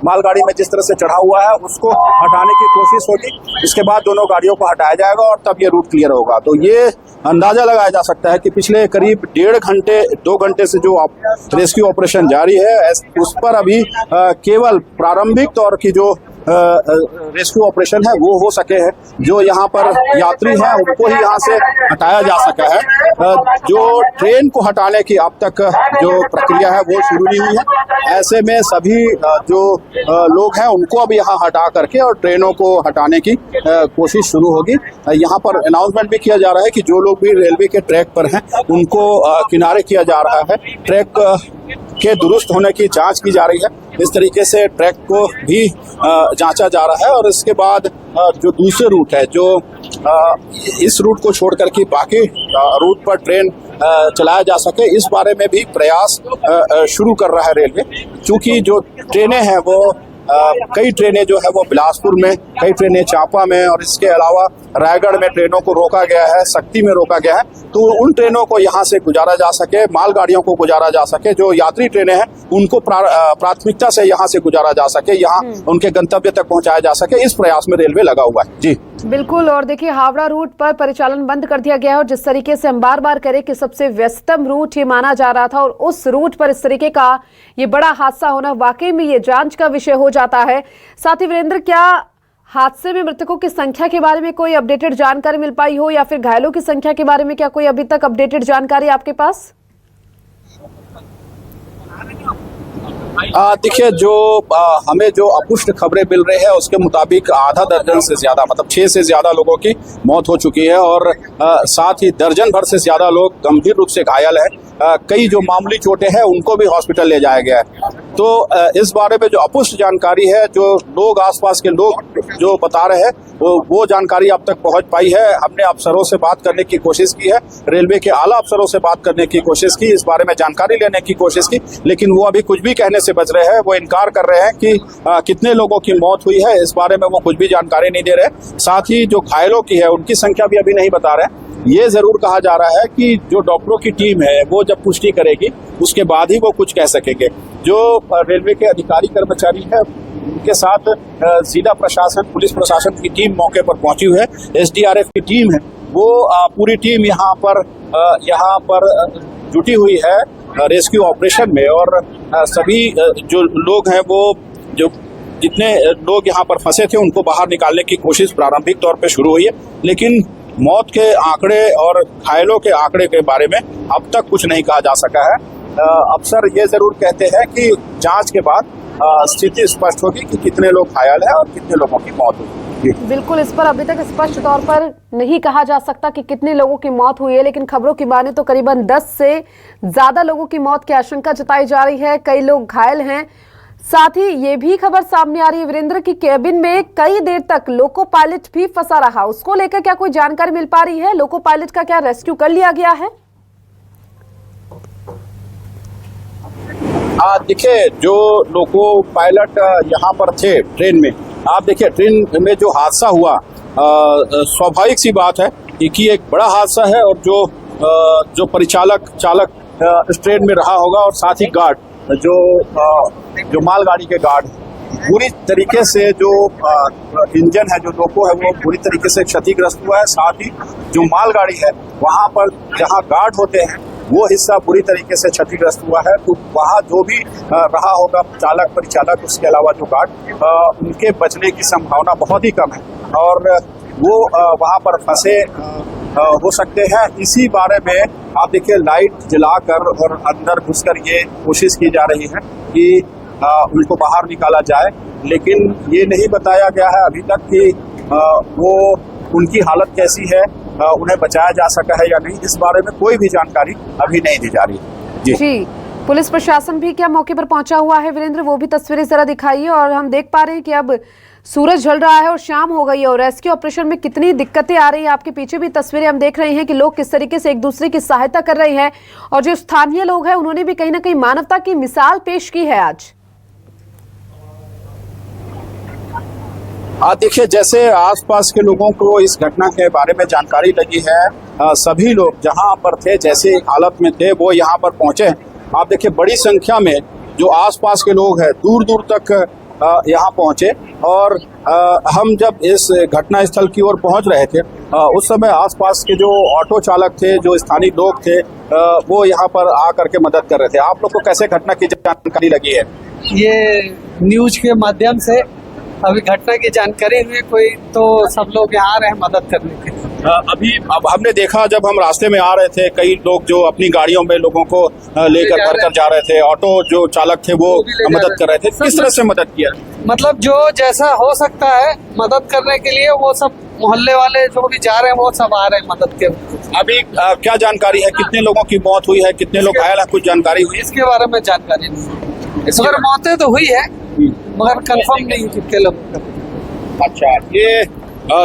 मालगाड़ी में जिस तरह से चढ़ा हुआ है उसको हटाने की कोशिश होगी। इसके बाद दोनों गाड़ियों को हटाया जाएगा और तब ये रूट क्लियर होगा। तो ये अंदाजा लगाया जा सकता है कि पिछले करीब 2 घंटे से जो रेस्क्यू ऑपरेशन जारी है उस पर अभी केवल प्रारंभिक तौर की जो रेस्क्यू ऑपरेशन है वो हो सके हैं। जो यहाँ पर यात्री हैं उनको ही यहाँ से हटाया जा सका है। जो ट्रेन को हटाने की अब तक जो प्रक्रिया है वो शुरू नहीं हुई है। ऐसे में सभी जो लोग हैं उनको अब यहाँ हटा करके और ट्रेनों को हटाने की कोशिश शुरू होगी। यहाँ पर अनाउंसमेंट भी किया जा रहा है कि जो लोग भी रेलवे के ट्रैक पर हैं उनको किनारे किया जा रहा है। ट्रैक के दुरुस्त होने की जांच की जा रही है। इस तरीके से ट्रैक को भी जांचा जा रहा है। और इसके बाद जो दूसरे रूट है, जो इस रूट को छोड़ करके बाकी रूट पर ट्रेन चलाया जा सके, इस बारे में भी प्रयास शुरू कर रहा है रेलवे। चूंकि जो ट्रेनें हैं वो कई ट्रेनें जो है वो बिलासपुर में, कई ट्रेनें चांपा में, और इसके अलावा रायगढ़ में ट्रेनों को रोका गया है, शक्ति में रोका गया है। तो उन ट्रेनों को यहाँ से गुजारा जा सके, मालगाड़ियों को गुजारा जा सके, जो यात्री ट्रेनें हैं उनको प्राथमिकता से यहाँ से गुजारा जा सके, यहाँ उनके गंतव्य तक पहुँचाया जा सके, इस प्रयास में रेलवे लगा हुआ है। जी बिल्कुल। और देखिए, हावड़ा रूट पर परिचालन बंद कर दिया गया है और जिस तरीके से हम बार बार करें कि सबसे व्यस्तम रूट ये माना जा रहा था और उस रूट पर इस तरीके का ये बड़ा हादसा होना वाकई में ये जांच का विषय हो जाता है। साथ ही वीरेंद्र, क्या हादसे में मृतकों की संख्या के बारे में कोई अपडेटेड जानकारी मिल पाई हो, या फिर घायलों की संख्या के बारे में क्या कोई अभी तक अपडेटेड जानकारी आपके पास? देखिए, जो हमें जो अपुष्ट खबरें मिल रही है उसके मुताबिक आधा दर्जन से ज्यादा, मतलब 6 से ज्यादा लोगों की मौत हो चुकी है और साथ ही दर्जन भर से ज्यादा लोग गंभीर रूप से घायल हैं। कई जो मामूली चोटें हैं उनको भी हॉस्पिटल ले जाया गया है। तो इस बारे में जो अपुष्ट जानकारी है, जो लोग आसपास के लोग जो बता रहे हैं वो जानकारी अब तक पहुंच पाई है। हमने अफसरों से बात करने की कोशिश की है, रेलवे के आला अफसरों से बात करने की कोशिश की, इस बारे में जानकारी लेने की कोशिश की, लेकिन वो अभी कुछ भी कहने से बच रहे हैं। वो इनकार कर रहे हैं कि कितने लोगों की मौत हुई है, इस बारे में वो कुछ भी जानकारी नहीं दे रहे। साथ ही जो घायलों की है उनकी संख्या भी अभी नहीं बता रहे। ये जरूर कहा जा रहा है कि जो डॉक्टरों की टीम है वो जब पुष्टि करेगी उसके बाद ही वो कुछ कह सकेंगे। जो रेलवे के अधिकारी कर्मचारी है उनके साथ जिला प्रशासन, पुलिस प्रशासन की टीम मौके पर पहुंची हुई है, SDRF की टीम है, वो पूरी टीम यहाँ पर जुटी हुई है रेस्क्यू ऑपरेशन में। और सभी जो लोग हैं वो जो जितने लोग यहाँ पर फंसे थे उनको बाहर निकालने की कोशिश प्रारंभिक तौर पे शुरू हुई है, लेकिन मौत के आंकड़े और घायलों के आंकड़े के बारे में अब तक कुछ नहीं कहा जा सका है। अफसर ये जरूर कहते हैं कि जांच के बाद स्थिति स्पष्ट होगी कि कितने लोग घायल हैं और कितने लोगों की मौत हुई। बिल्कुल, इस पर अभी तक स्पष्ट तौर पर नहीं कहा जा सकता कि कितने लोगों की मौत हुई है, लेकिन खबरों की माने तो करीबन 10 से ज्यादा लोगों की मौत की आशंका जताई जा रही है, कई लोग घायल हैं। साथ ही ये भी खबर सामने आ रही है वीरेंद्र की केबिन में कई देर तक लोको पायलट भी फंसा रहा, उसको लेकर क्या कोई जानकारी मिल पा रही है? लोको पायलट का क्या रेस्क्यू कर लिया गया है? देखिए, जो लोको पायलट यहाँ पर थे ट्रेन में, आप देखिए ट्रेन में जो हादसा हुआ, स्वाभाविक सी बात है कि एक बड़ा हादसा है। और जो चालक इस ट्रेन में रहा होगा और साथ ही गार्ड जो मालगाड़ी के गार्ड पूरी तरीके से जो इंजन है, जो लोको है, वो पूरी तरीके से क्षतिग्रस्त हुआ है। साथ ही जो मालगाड़ी है वहां पर जहां गार्ड होते हैं वो हिस्सा बुरी तरीके से क्षतिग्रस्त हुआ है। तो वहाँ जो भी रहा होगा चालक परिचालक, उसके अलावा जो गार्ड, उनके बचने की संभावना बहुत ही कम है और वो वहाँ पर फंसे हो सकते हैं। इसी बारे में आप देखिए लाइट जलाकर और अंदर घुसकर ये कोशिश की जा रही है कि उनको बाहर निकाला जाए, लेकिन ये नहीं बताया गया है अभी तक कि वो उनकी हालत कैसी है, उन्हें बचाया जा सका है या नहीं। इस बारे में कोई भी जानकारी अभी नहीं दी जा रही। जी पुलिस प्रशासन भी क्या मौके पर पहुंचा हुआ है वीरेंद्र, वो भी तस्वीरें जरा दिखाइए। और हम देख पा रहे हैं कि अब सूरज ढल रहा है और शाम हो गई है और रेस्क्यू ऑपरेशन में कितनी दिक्कतें आ रही है। आपके पीछे भी तस्वीरें हम देख रहे हैं कि लोग किस तरीके से एक दूसरे की सहायता कर रहे हैं और जो स्थानीय लोग हैं उन्होंने भी कहीं ना कहीं मानवता की मिसाल पेश की है आज। देखिए, जैसे आसपास के लोगों को इस घटना के बारे में जानकारी लगी है, सभी लोग जहां पर थे, जैसे हालत में थे, वो यहां पर पहुंचे। आप देखिए बड़ी संख्या में जो आसपास के लोग हैं दूर दूर तक यहाँ पहुंचे और हम जब इस घटना स्थल की ओर पहुंच रहे थे उस समय आसपास के जो ऑटो चालक थे, जो स्थानीय लोग थे, वो यहाँ पर आकर के मदद कर रहे थे। आप लोग को कैसे घटना की जानकारी लगी है? ये न्यूज के माध्यम से अभी घटना की जानकारी हुई, कोई तो सब लोग यहाँ आ रहे हैं मदद करने के लिए। अब हमने देखा जब हम रास्ते में आ रहे थे, कई लोग जो अपनी गाड़ियों में लोगों को लेकर घर कर जा रहे थे, ऑटो जो चालक थे वो मदद कर रहे थे। किस तरह से मदद किया? मतलब जो जैसा हो सकता है मदद करने के लिए, वो सब मोहल्ले वाले जो भी जा रहे हैं वो सब आ रहे हैं मदद के। अभी क्या जानकारी है, कितने लोगों की मौत हुई है, कितने लोग घायल है, कुछ जानकारी हुई? इसके बारे में जानकारी नहीं, मगर मौतें तो हुई है मगर कंफर्म नहीं कितने लोग। अच्छा, ये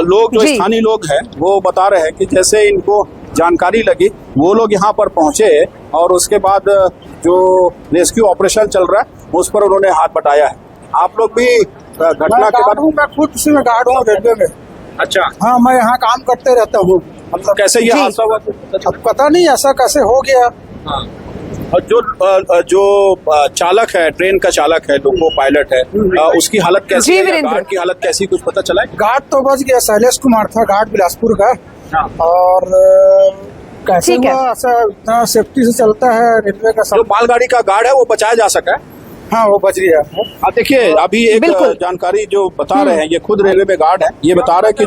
लोग जो स्थानीय लोग हैं वो बता रहे हैं कि जैसे इनको जानकारी लगी वो लोग यहाँ पर पहुंचे और उसके बाद जो रेस्क्यू ऑपरेशन चल रहा है उस पर उन्होंने हाथ बटाया है। आप लोग भी घटना के बाद? मैं खुद से गार्ड हूँ रेलवे में। अच्छा। हाँ, मैं यहाँ काम करते रहता हूँ। मतलब कैसे ये हादसा हुआ? अब पता नहीं ऐसा कैसे हो गया। हाँ। और जो चालक है, ट्रेन का चालक है, लोको पायलट है, उसकी हालत कैसी है? गार्ड की हालत कैसी, कुछ पता चला है? गार्ड तो बच गया, शैलेश कुमार था गार्ड बिलासपुर का। और कैसे हुआ ऐसा, इतना सेफ्टी से चलता है रेलवे का। जो मालगाड़ी का गार्ड है वो बचाया जा सका है? हाँ, वो बच गया। अब देखिए अभी एक जानकारी जो बता रहे हैं, ये खुद रेलवे में गार्ड है, ये बता रहे हैं कि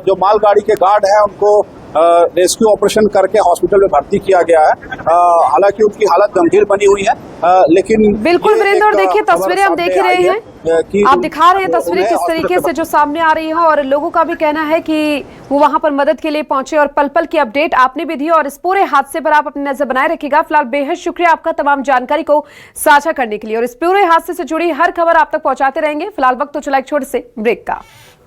जो मालगाड़ी के गार्ड है उनको रेस्क्यू ऑपरेशन करके हॉस्पिटल में भर्ती किया गया है। हालांकि उनकी हालत गंभीर बनी हुई है, लेकिन बिल्कुल वीरेंद्र, और देखिए तस्वीरें हम देख ही रहे हैं, आप दिखा रहे हैं तस्वीरें किस तरीके से जो सामने आ रही है और लोगों का भी कहना है कि वो वहां पर मदद के लिए पहुंचे और पल पल की अपडेट आपने भी दी और इस पूरे हादसे पर आप अपनी नजर बनाए रखिएगा। फिलहाल बेहद शुक्रिया आपका तमाम जानकारी को साझा करने के लिए और इस पूरे हादसे से जुड़ी हर खबर आप तक पहुंचाते रहेंगे। फिलहाल वक्त तो चला एक छोटे से ब्रेक का।